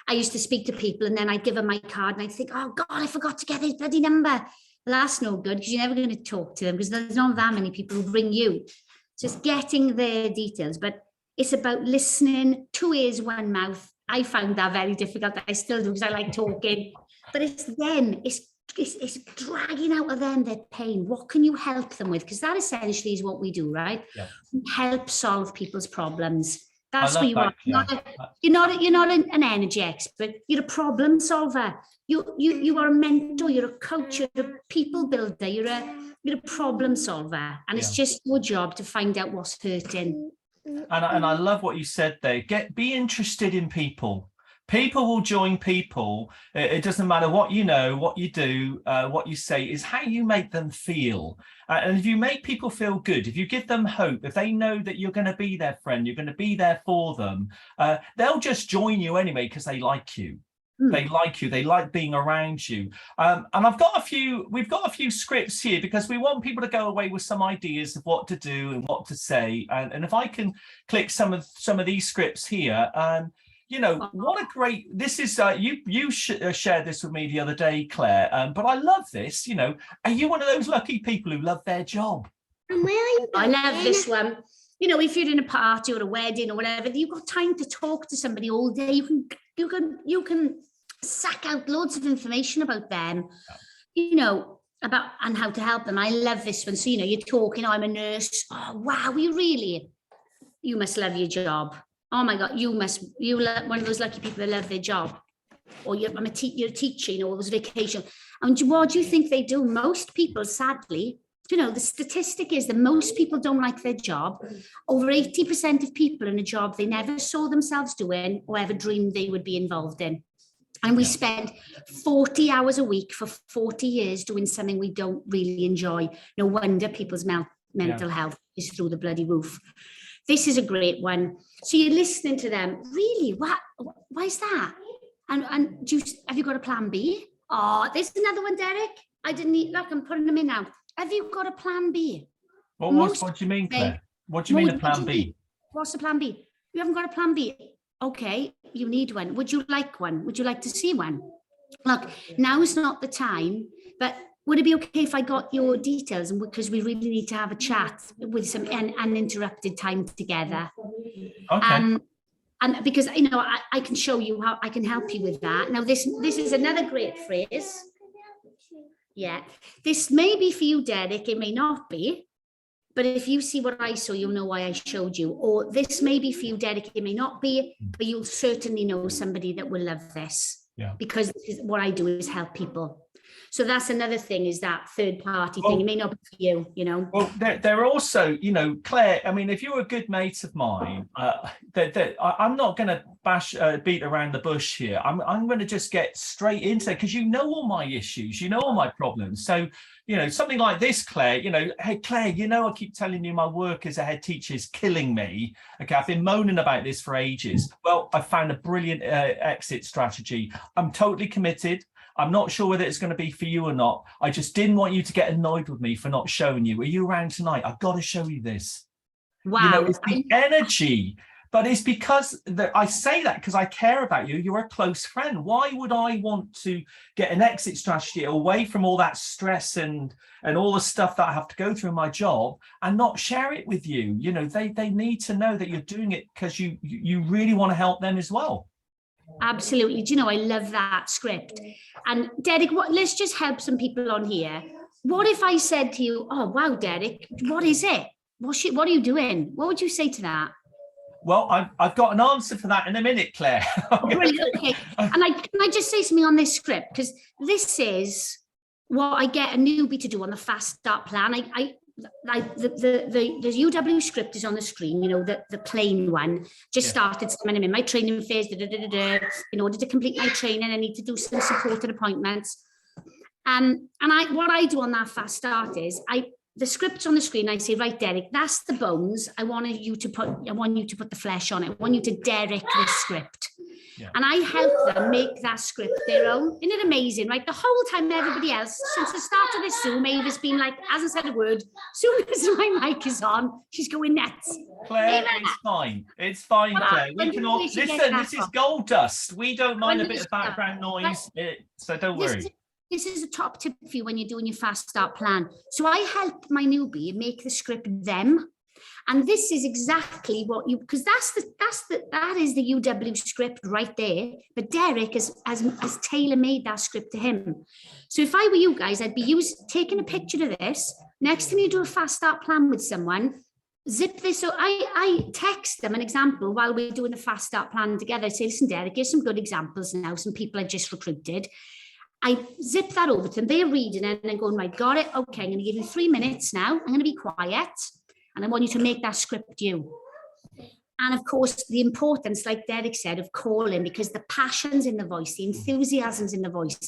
I used to speak to people and then I'd give them my card and I'd think, oh God, I forgot to get their bloody number. Well, that's no good because you're never going to talk to them because there's not that many people who ring you. Just getting their details. But it's about listening, 2 ears, 1 mouth. I found that very difficult. I still do because I like talking. But it's them. It's dragging out of them their pain. What can you help them with? Because that essentially is what we do, right? Yeah. We help solve people's problems. That's what you are. Yeah. You're not an energy expert. You're a problem solver. You are a mentor. You're a coach. You're a people builder. You're a problem solver, and it's just your job to find out what's hurting. And I love what you said there. Be interested in people. People will join people. It doesn't matter what you know, what you do, what you say, is how you make them feel. And if you make people feel good, if you give them hope, if they know that you're going to be their friend, you're going to be there for them, they'll just join you anyway because they like you. They like you. They like being around you. And we've got a few scripts here because we want people to go away with some ideas of what to do and what to say. And if I can click some of these scripts here, you know, what a great, this is, you shared this with me the other day, Claire, but I love this, you know, are you one of those lucky people who love their job? I love this one. You know, if you're in a party or a wedding or whatever, you've got time to talk to somebody all day. You can sack out loads of information about them, you know, about and how to help them. I love this one. So, you know, you're talking, I'm a nurse. Oh, wow, you must love your job. Oh my God, you're one of those lucky people that love their job. Or you're a teacher, you know, all those vacation. And what do you think they do? Most people, sadly, you know, the statistic is that most people don't like their job. Over 80% of people in a job they never saw themselves doing or ever dreamed they would be involved in. And we spend 40 hours a week for 40 years doing something we don't really enjoy. No wonder people's mental health is through the bloody roof. This is a great one. So you're listening to them. Really? Why is that? And have you got a plan B? Oh, there's another one, Derek. I didn't need, look, I'm putting them in now. Have you got a plan B? What do you mean, Claire? What do you mean a plan B? What's the plan B? You haven't got a plan B. Okay, you need one. Would you like one? Would you like to see one? Look, now is not the time, but would it be okay if I got your details? And because we really need to have a chat with some uninterrupted time together. Okay. And because, you know, I can show you how I can help you with that. Now, this is another great phrase. Yeah, this may be for you, Derek. It may not be. But if you see what I saw, you'll know why I showed you. Or this may be for you, Derek. It may not be, but you'll certainly know somebody that will love this. Yeah. Because what I do is help people. So that's another thing, is that third party thing. It may not be for you, you know. Well, they're also, you know, Claire, I mean, if you're a good mate of mine, I'm not going to beat around the bush here. I'm going to just get straight into it, because you know all my issues, you know all my problems. So, you know, something like this, Claire, you know, hey, Claire, you know, I keep telling you my work as a head teacher is killing me. Okay, I've been moaning about this for ages. Well, I found a brilliant exit strategy. I'm totally committed. I'm not sure whether it's going to be for you or not. I just didn't want you to get annoyed with me for not showing you. Are you around tonight? I've got to show you this. Wow. You know, it's the energy, but it's because I say that because I care about you. You're a close friend. Why would I want to get an exit strategy away from all that stress and all the stuff that I have to go through in my job and not share it with you? You know, they need to know that you're doing it because you really want to help them as well. Absolutely. Do you know, I love that script. And Derek, let's just help some people on here. What if I said to you, oh, wow, Derek, what is it? What are you doing? What would you say to that? Well, I've got an answer for that in a minute, Claire. Brilliant. Okay. And can I just say something on this script? Because this is what I get a newbie to do on the fast start plan. The UW script is on the screen, you know, the plain one. Just started, I'm in my training phase. In order to complete my training, I need to do some supported appointments. And what I do on that fast start is the script's on the screen. I say, right, Derek, that's the bones. I want you to put the flesh on it. I want you to Derek this script. Yeah. And I help them make that script their own. Isn't it amazing, right? The whole time everybody else, since the start of this Zoom, Ava's been like, hasn't said a word. As soon as my mic is on, she's going nuts. Claire, it's fine. It's fine, Claire. We can all listen. This is gold dust. We don't mind a bit of background noise, so don't worry. This is a top tip for you when you're doing your fast start plan. So I help my newbie make the script them. And this is exactly what you, because that is the UW script right there. But Derek has tailor-made that script to him. So if I were you guys, I'd be taking a picture of this. Next time you do a fast start plan with someone, zip this. So I text them an example while we're doing a fast start plan together. I say, listen, Derek, here's some good examples now. Some people I've just recruited. I zip that over to them. They're reading it and then going, right, got it. Okay, I'm going to give you 3 minutes now. I'm going to be quiet. And I want you to make that script you. And of course, the importance, like Derek said, of calling, because the passion's in the voice, the enthusiasm's in the voice.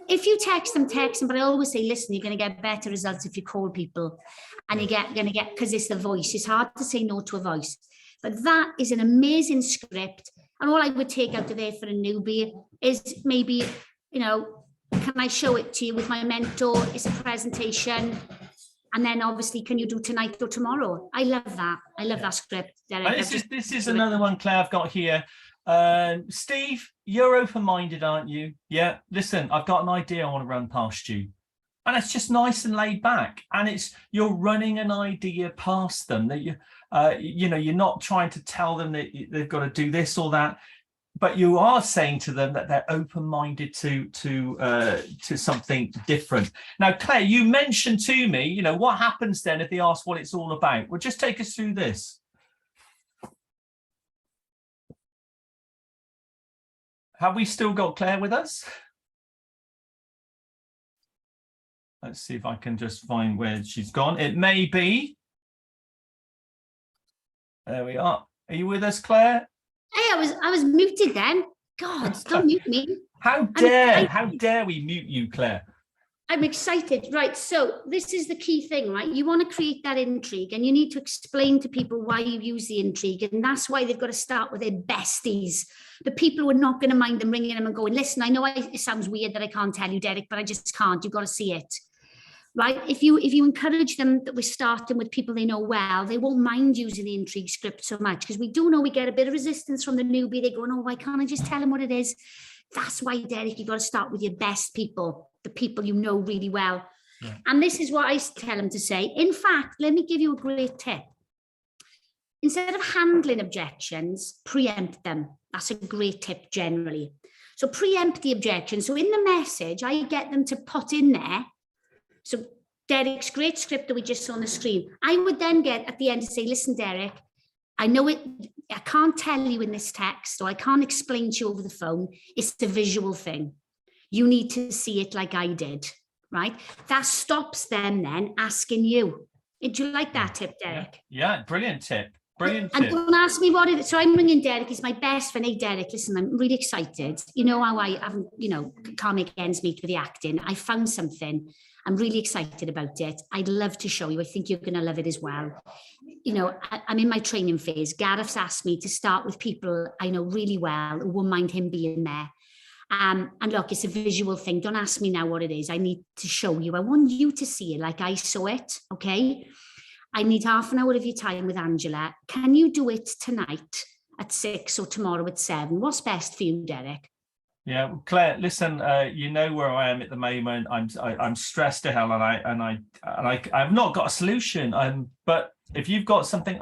If you text them, but I always say, listen, you're going to get better results if you call people. And you're going to get, because it's the voice. It's hard to say no to a voice. But that is an amazing script. And all I would take out of there for a newbie is maybe, you know, can I show it to you with my mentor? It's a presentation. And then obviously, can you do tonight or tomorrow? I love that. I love that script. This is another one, Claire, I've got here. Steve, you're open-minded, aren't you? Yeah. Listen, I've got an idea I want to run past you. And it's just nice and laid back. And you're running an idea past them that you're not trying to tell them that they've got to do this or that. But you are saying to them that they're open-minded to something different. Now, Claire, you mentioned to me, you know, what happens then if they ask what it's all about? Well, just take us through this. Have we still got Claire with us? Let's see if I can just find where she's gone. It may be. There we are. Are you with us, Claire? Hey, I was muted then. God, don't mute me. How dare we mute you, Claire? I'm excited. Right. So this is the key thing, right? You want to create that intrigue and you need to explain to people why you use the intrigue. And that's why they've got to start with their besties, the people who are not going to mind them ringing them and going, listen, I know it sounds weird that I can't tell you, Derek, but I just can't. You've got to see it. Right. If you encourage them that we're starting with people they know well, they won't mind using the intrigue script so much, because we do know we get a bit of resistance from the newbie. They're going, oh, why can't I just tell them what it is? That's why, Derek, you've got to start with your best people, the people you know really well. Yeah. And this is what I tell them to say. In fact, let me give you a great tip. Instead of handling objections, preempt them. That's a great tip generally. So preempt the objection. So in the message, I get them to put in there, so Derek's great script that we just saw on the screen, I would then get at the end to say, listen, Derek, I know it, I can't tell you in this text, or I can't explain to you over the phone. It's a visual thing. You need to see it like I did, right? That stops them then asking you. Did you like that tip, Derek? Yeah, brilliant tip. Brilliant and tip. Don't ask me what it is. So I'm ringing Derek. He's my best friend. Hey, Derek, listen, I'm really excited. You know how I haven't, can't make ends meet with the acting. I found something. I'm really excited about it. I'd love to show you. I think you're going to love it as well. I'm in my training phase. Gareth's asked me to start with people I know really well who won't mind him being there. And look, it's a visual thing. Don't ask me now what it is. I need to show you. I want you to see it like I saw it, okay? I need half an hour of your time with Angela. Can you do it tonight at 6 or tomorrow at 7? What's best for you, Derek? Yeah, well, Claire, listen, you know where I am at the moment. I'm stressed to hell, and I've not got a solution. But if you've got something,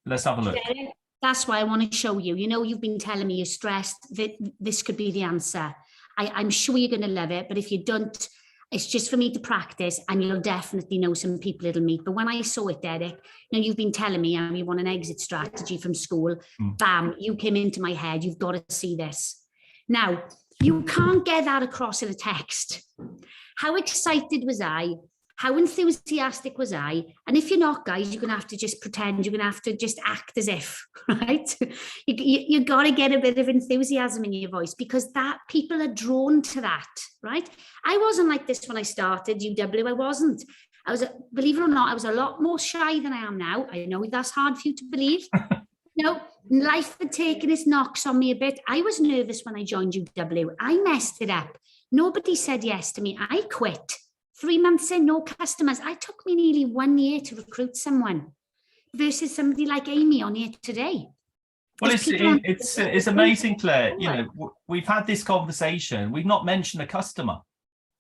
let's have a look. Yeah, that's why I want to show you. You've been telling me you're stressed. That this could be the answer. I'm sure you're going to love it. But if you don't, it's just for me to practice, and you'll definitely know some people it'll meet. But when I saw it, Derek, you've been telling me you want an exit strategy from school. Bam, you came into my head. You've got to see this. Now, you can't get that across in a text. How excited was I? How enthusiastic was I? And if you're not, guys, you're going to have to just pretend. You're going to have to just act as if, right? You got to get a bit of enthusiasm in your voice, because that people are drawn to that, right? I wasn't like this when I started UW. I wasn't. Believe it or not, I was a lot more shy than I am now. I know that's hard for you to believe. Life had taken its knocks on me a bit. I was nervous when I joined UW. I messed it up. Nobody said yes to me. I quit. 3 months in, no customers. It took me nearly 1 year to recruit someone versus somebody like Aimèe on here today. Well, it's amazing, Claire. We've had this conversation. We've not mentioned the customer.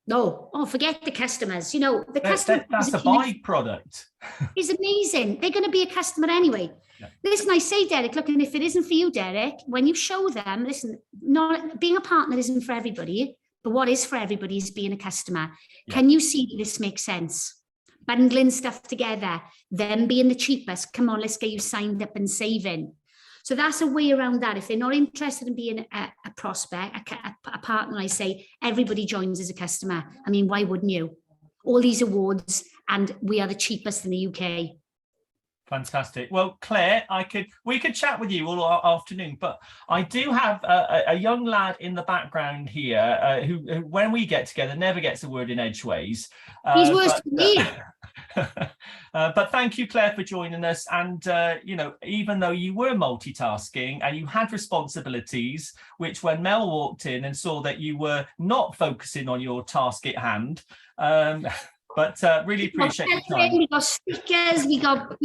No, forget the customers. The customer. That's a byproduct. It's amazing. They're going to be a customer anyway. Yeah. Listen, I say, Derek, look, and if it isn't for you, Derek, when you show them, listen, not being a partner isn't for everybody, but what is for everybody is being a customer. Yeah. Can you see this makes sense? Bundling stuff together, them being the cheapest. Come on, let's get you signed up and saving. So that's a way around that. If they're not interested in being a prospect, a partner, I say, everybody joins as a customer. I mean, why wouldn't you? All these awards, and we are the cheapest in the UK. Fantastic. Well, Claire, we could chat with you all afternoon, but I do have a young lad in the background here who, when we get together, never gets a word in edgeways. He's worse than me. But thank you, Claire, for joining us. And, even though you were multitasking and you had responsibilities, which when Mel walked in and saw that you were not focusing on your task at hand, but really appreciate your time. We got stickers, we got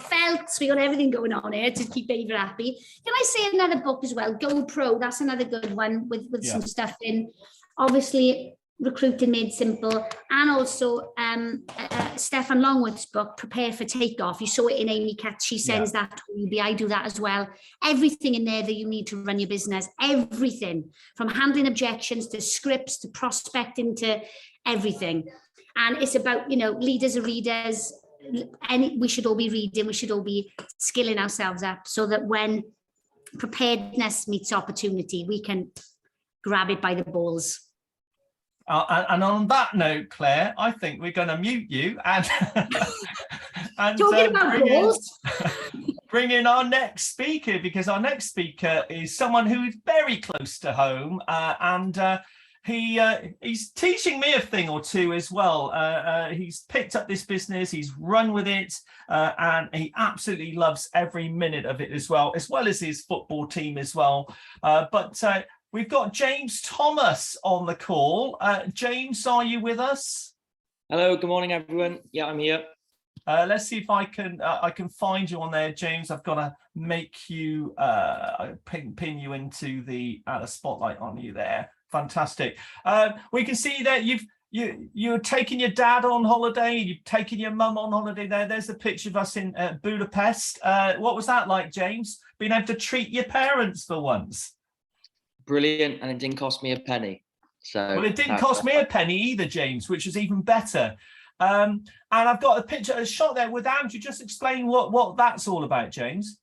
felts, we got everything going on here to keep Ava happy. Can I say another book as well? GoPro, that's another good one with some stuff in. Obviously, Recruiting Made Simple, and also Stefan Longworth's book, Prepare for Takeoff. You saw it in Aimèe Cutt. She sends that to you. I do that as well. Everything in there that you need to run your business, everything from handling objections to scripts to prospecting to everything. And it's about, leaders are readers, and we should all be reading, we should all be skilling ourselves up so that when preparedness meets opportunity, we can grab it by the balls. And on that note, Claire, I think we're going to mute you and talking about balls. Bring in our next speaker, because our next speaker is someone who is very close to home, and he's teaching me a thing or two as well. He's picked up this business, he's run with it, and he absolutely loves every minute of it as well as his football team as well. But we've got James Thomas on the call. James, are you with us? Hello, good morning, everyone. Yeah, I'm here. Let's see if I can find you on there, James. I've got to make you pin you into the spotlight on you there. Fantastic. We can see that you're taking your dad on holiday. You've taken your mum on holiday. There's a picture of us in Budapest. What was that like, James? Being able to treat your parents for once. Brilliant, and it didn't cost me a penny. So well, it didn't cost me a penny either, James, which is even better. And I've got a shot there with Andrew. Just explain what that's all about, James.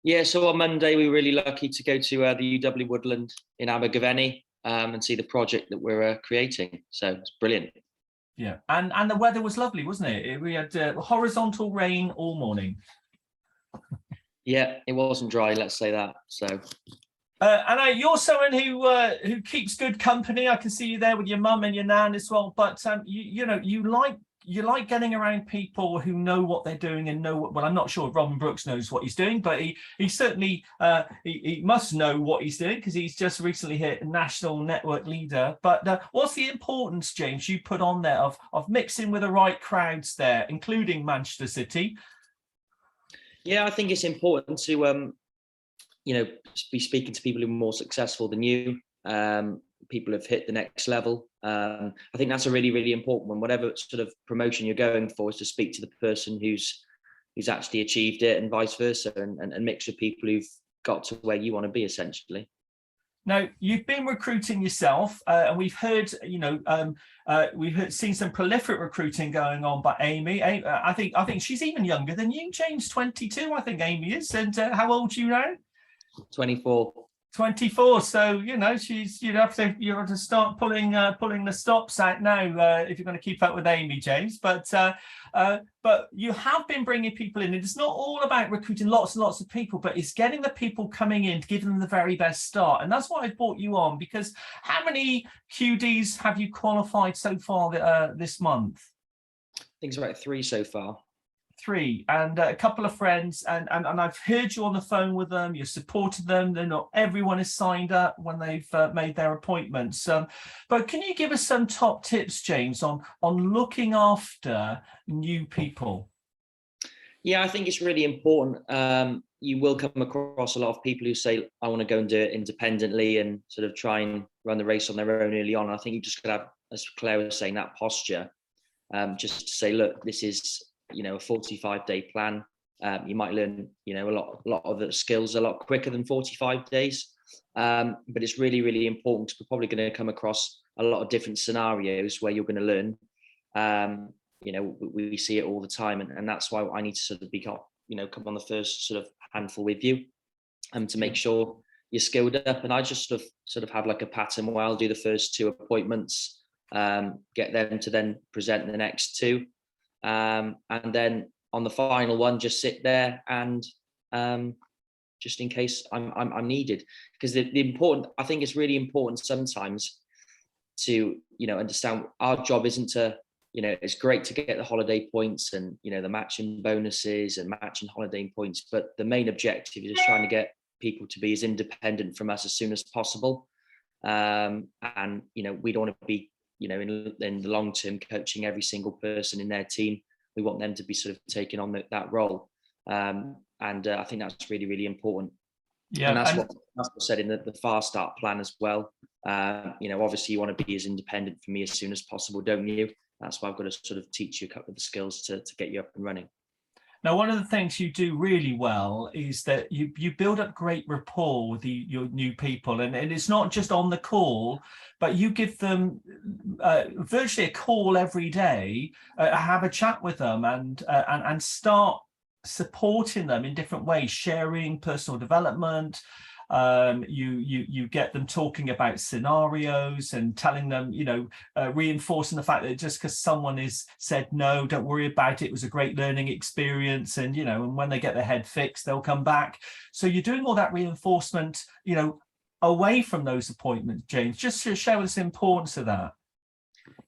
Yeah, so on Monday we were really lucky to go to the UW Woodland in Abergavenny and see the project that we're creating. So it's brilliant. Yeah, and the weather was lovely, wasn't it? We had horizontal rain all morning. Yeah, it wasn't dry, let's say that. So. And you're someone who keeps good company. I can see you there with your mum and your nan as well. But you like getting around people who know what they're doing and know what. Well, I'm not sure if Robin Brooks knows what he's doing, but he certainly he must know what he's doing because he's just recently hit national network leader. But what's the importance, James, you put on there of mixing with the right crowds there, including Manchester City? Yeah, I think it's important to be speaking to people who are more successful than you. People have hit the next level. I think that's a really, really important one. Whatever sort of promotion you're going for is to speak to the person who's actually achieved it and vice versa, and mix with people who've got to where you want to be, essentially. Now, you've been recruiting yourself, and we've heard, seen some prolific recruiting going on by Aimèe. I think she's even younger than you, James. 22, I think Aimèe is. And how old are you now? 24. 24. So you have to start pulling the stops out now if you're going to keep up with Aimèe, James. But you have been bringing people in, and it's not all about recruiting lots and lots of people, but it's getting the people coming in to give them the very best start. And that's why I brought you on, because how many QDs have you qualified so far this month? I think it's about 3 so far. 3, and a couple of friends, and I've heard you on the phone with them. You supported them. They're not everyone is signed up when they've made their appointments. But can you give us some top tips, James, on looking after new people? Yeah, I think it's really important. You will come across a lot of people who say, I want to go and do it independently and sort of try and run the race on their own early on. I think you just got to have, as Claire was saying, that posture, just to say, look, this is a 45-day plan. You might learn a lot of the skills a lot quicker than 45 days, but it's really, really important, because we're probably going to come across a lot of different scenarios where you're going to learn. We see it all the time, and that's why I need to sort of come on the first sort of handful with you, to make sure you're skilled up. And I just sort of have like a pattern where I'll do the first 2 appointments, get them to then present the next 2. And then on the final one, just sit there and just in case I'm needed, because I think it's really important sometimes to understand our job isn't to it's great to get the holiday points and the matching bonuses and matching holiday points, but the main objective is just trying to get people to be as independent from us as soon as possible. And we don't want to be in the long term coaching every single person in their team. We want them to be sort of taking on that role, and I think that's really, really important. Yeah, and that's what said in the fast start plan as well. Obviously you want to be as independent from me as soon as possible, don't you? That's why I've got to sort of teach you a couple of the skills to get you up and running. Now, one of the things you do really well is that you build up great rapport with your new people, and it's not just on the call, but you give them virtually a call every day, have a chat with them, and start supporting them in different ways, sharing personal development. You get them talking about scenarios and telling them, reinforcing the fact that just because someone has said no, don't worry about it. It was a great learning experience, and when they get their head fixed, they'll come back. So you're doing all that reinforcement, away from those appointments, James? Just to show us the importance of that.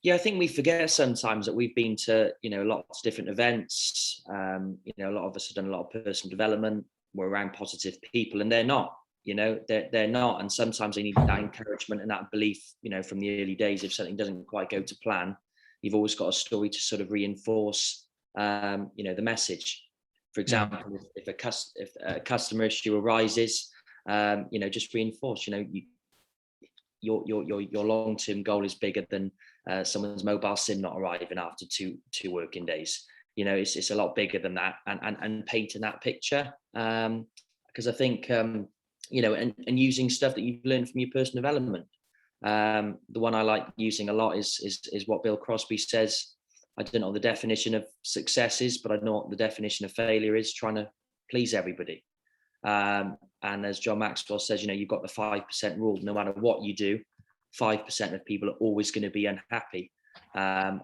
Yeah, I think we forget sometimes that we've been to, lots of different events. A lot of us have done a lot of personal development. We're around positive people, and they're not. They're not. And sometimes they need that encouragement and that belief. From the early days, if something doesn't quite go to plan, you've always got a story to sort of reinforce, the message. For example, if a customer issue arises, just reinforce. Your long-term goal is bigger than someone's mobile SIM not arriving after two working days. It's a lot bigger than that, and painting that picture. Because I think and using stuff that you've learned from your personal development. The one I like using a lot is what Bill Crosby says. I don't know what the definition of success is, but I know what the definition of failure is: trying to please everybody. And as John Maxwell says, you've got the 5% rule. No matter what you do, 5% of people are always going to be unhappy. And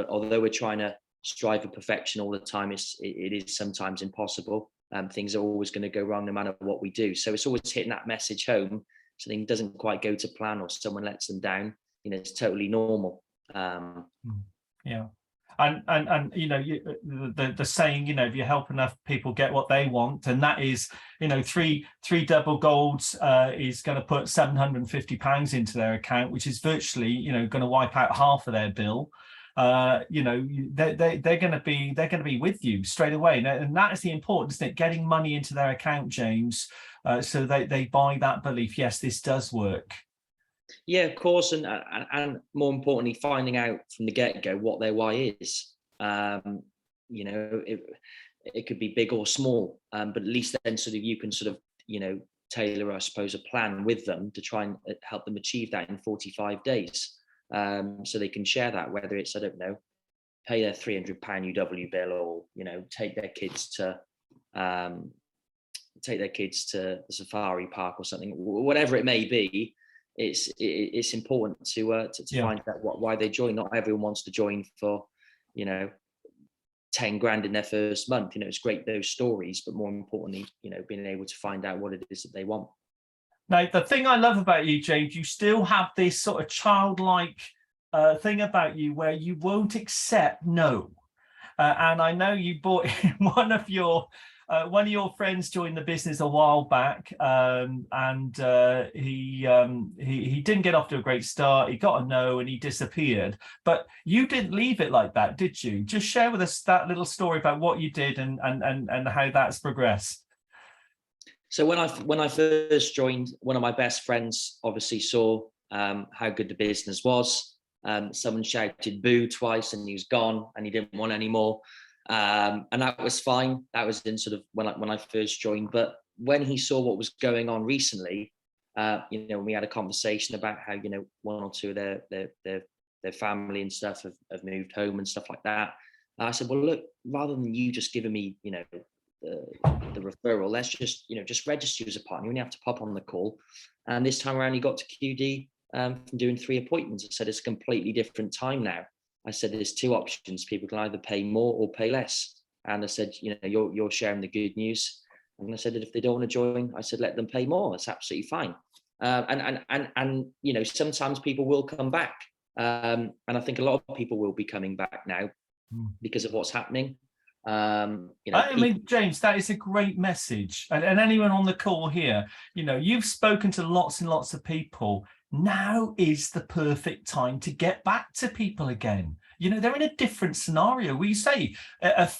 although we're trying to strive for perfection all the time, it is sometimes impossible. Things are always going to go wrong no matter what we do. So it's always hitting that message home. Something doesn't quite go to plan, or someone lets them down. It's totally normal. Yeah. And the saying, if you help enough people get what they want, and that is, three double golds is going to put £750 into their account, which is virtually, going to wipe out half of their bill. They're going to be with you straight away, and that is the importance, isn't it? Getting money into their account, James, so they buy that belief. Yes, this does work. Yeah, of course, and more importantly, finding out from the get-go what their why is. It could be big or small, but at least then you can tailor, I suppose, a plan with them to try and help them achieve that in 45 days. So they can share that, whether it's, I don't know, pay their £300 UW bill, or take their kids to the safari park or something, whatever it may be. It's important to find out why they join. Not everyone wants to join for 10 grand in their first month. It's great, those stories, but more importantly, being able to find out what it is that they want. Now, the thing I love about you, James, you still have this sort of childlike thing about you where you won't accept no. And I know you bought one of your friends joined the business a while back, and he didn't get off to a great start. He got a no and he disappeared. But you didn't leave it like that, did you? Just share with us that little story about what you did and how that's progressed. So when I first joined, one of my best friends obviously saw how good the business was. Someone shouted boo twice and he was gone and he didn't want any more. And that was fine. That was in sort of when I first joined. But when he saw what was going on recently, we had a conversation about how, one or two of their family and stuff have moved home and stuff like that. I said, well, look, rather than you just giving me, the referral, let's just register you as a partner. You only have to pop on the call. And this time around, he got to QD from doing 3 appointments. I said, it's a completely different time now. I said, there's 2 options. People can either pay more or pay less. And I said, you're sharing the good news. And I said that if they don't want to join, I said, let them pay more. It's absolutely fine. And sometimes people will come back. And I think a lot of people will be coming back now because of what's happening. James, that is a great message. And anyone on the call here, you've spoken to lots and lots of people. Now is the perfect time to get back to people again. They're in a different scenario. We say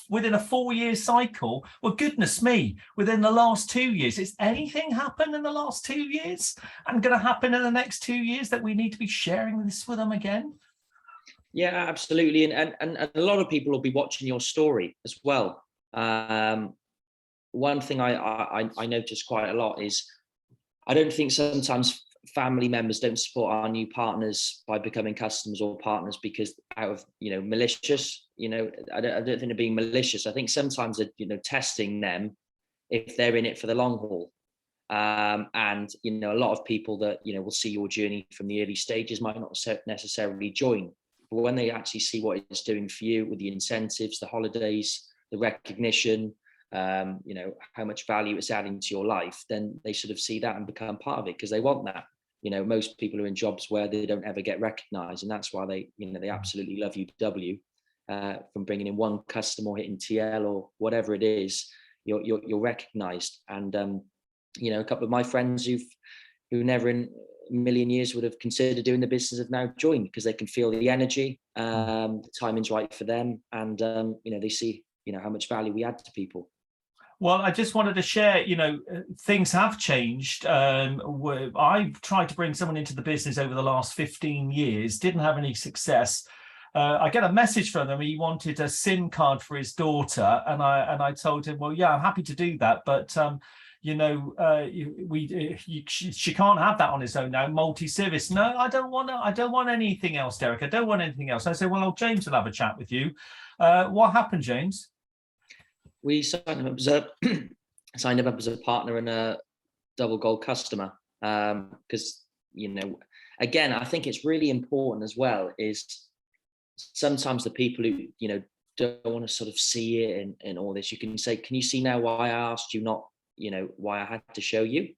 within a 4-year cycle, well, goodness me, within the last 2 years, has anything happened in the last 2 years and going to happen in the next 2 years that we need to be sharing this with them again? Yeah, absolutely. And a lot of people will be watching your story as well. One thing I notice quite a lot is I don't think sometimes family members don't support our new partners by becoming customers or partners because out of malicious. I don't think they're being malicious. I think sometimes they're testing them if they're in it for the long haul. And a lot of people that will see your journey from the early stages might not necessarily join, but when they actually see what it's doing for you with the incentives, the holidays, the recognition, you know, how much value it's adding to your life, then they sort of see that and become part of it because they want that. You know, most people are in jobs where they don't ever get recognized, and that's why they, you know, they absolutely love UW. From bringing in one customer, or hitting TL or whatever it is, you're recognized. And you know, a couple of my friends who never in a million years would have considered doing the business have now joined because they can feel the energy, the timing's right for them, and you know, they see, you know, how much value we add to people. Well, I just wanted to share, you know, things have changed. I've tried to bring someone into the business over the last 15 years, didn't have any success. I get a message from them. He wanted a SIM card for his daughter, and I told him, well, yeah, I'm happy to do that, but you know, she can't have that on his own now. Multi-service. No, I don't want anything else, Derek. I don't want anything else. I said, well, James will have a chat with you. What happened, James? We signed him up as a partner and a double gold customer, because, you know, again, I think it's really important as well is sometimes the people who, you know, don't want to sort of see it and all this, you can say, can you see now why I asked you, not, you know, why I had to show you?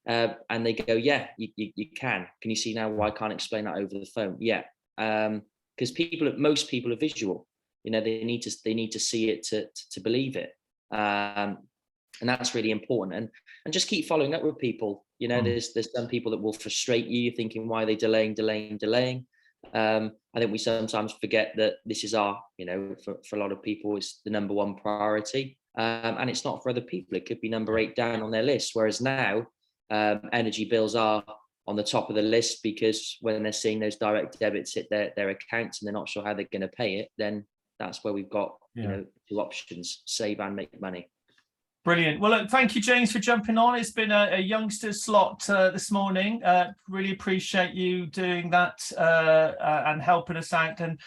And they go, yeah, you can. Can you see now why I can't explain that over the phone? Yeah. Because most people are visual. You know, they need to see it to believe it, and that's really important. And just keep following up with people. You know, there's some people that will frustrate you. You're thinking, why are they delaying? I think we sometimes forget that this is our, you know, for a lot of people, it's the number one priority, and it's not for other people. It could be number 8 down on their list. Whereas now, energy bills are on the top of the list, because when they're seeing those direct debits hit their accounts and they're not sure how they're going to pay it, then that's where we've got, you know, 2 options: save and make money. Brilliant. Well, look, thank you, James, for jumping on. It's been a youngster's slot this morning. Really appreciate you doing that and helping us out. And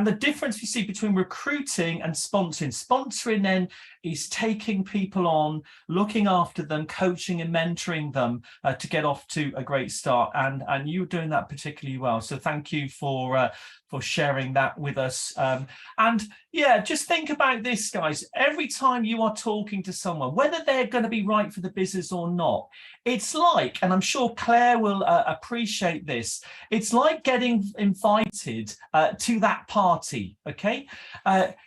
the difference you see between recruiting and sponsoring. Sponsoring then is taking people on, looking after them, coaching and mentoring them to get off to a great start. And you're doing that particularly well. So thank you for sharing that with us. And yeah, just think about this, guys. Every time you are talking to someone, whether they're going to be right for the business or not, it's like, and I'm sure Claire will appreciate this, it's like getting invited to that party. Okay,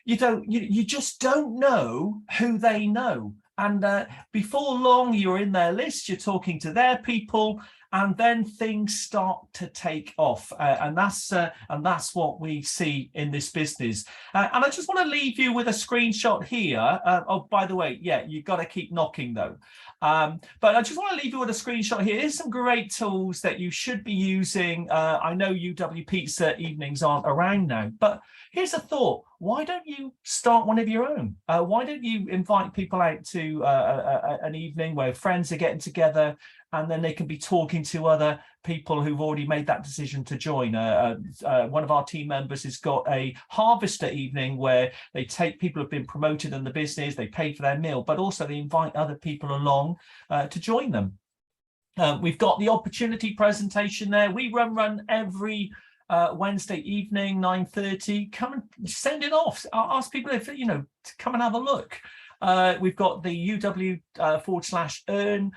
you just don't know who they know, and before long you're in their list, you're talking to their people, and then things start to take off, and that's what we see in this business. And I just want to leave you with a screenshot here. Oh, by the way, yeah, you've got to keep knocking though. But I just want to leave you with a screenshot here. Here's some great tools that you should be using. I know UW Pizza evenings aren't around now, but here's a thought. Why don't you start one of your own? Why don't you invite people out to an evening where friends are getting together, and then they can be talking to other people who've already made that decision to join. One of our team members has got a harvester evening where they take people who've been promoted in the business, they pay for their meal, but also they invite other people along to join them. We've got the opportunity presentation there. We run every Wednesday evening, 9:30. Come and send it off. I'll ask people if, you know, to come and have a look. We've got the UW/earn.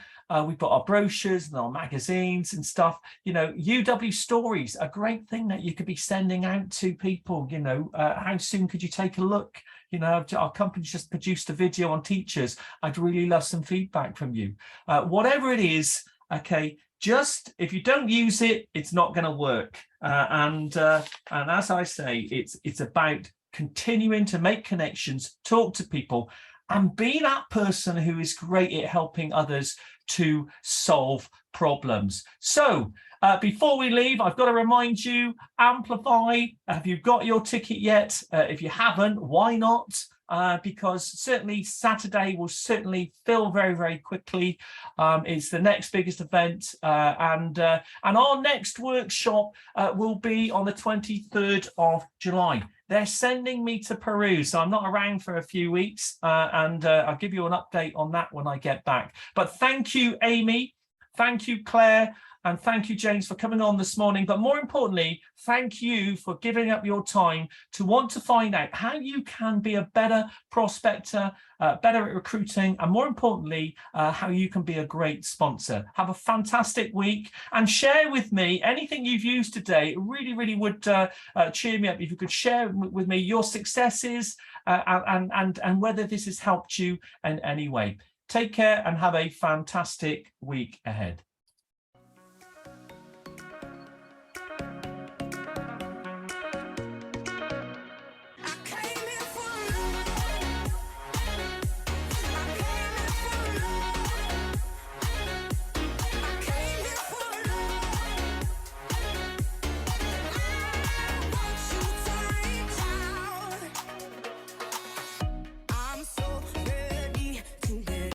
We've got our brochures and our magazines and stuff. You know, UW stories, a great thing that you could be sending out to people. You know, how soon could you take a look? You know, our company's just produced a video on teachers. I'd really love some feedback from you. Whatever it is, okay, just if you don't use it, it's not going to work. And as I say, it's about continuing to make connections, talk to people, and be that person who is great at helping others to solve problems. So before we leave, I've got to remind you, Amplify, have you got your ticket yet? If you haven't, why not? Because certainly Saturday will certainly fill very, very quickly. It's the next biggest event, and our next workshop will be on the 23rd of July. They're sending me to Peru, so I'm not around for a few weeks, and I'll give you an update on that when I get back. But thank you, Aimèe, Thank you, Claire. And thank you, James, for coming on this morning. But more importantly, thank you for giving up your time to want to find out how you can be a better prospector, better at recruiting, and more importantly, how you can be a great sponsor. Have a fantastic week and share with me anything you've used today. It really, really would cheer me up if you could share with me your successes and whether this has helped you in any way. Take care and have a fantastic week ahead.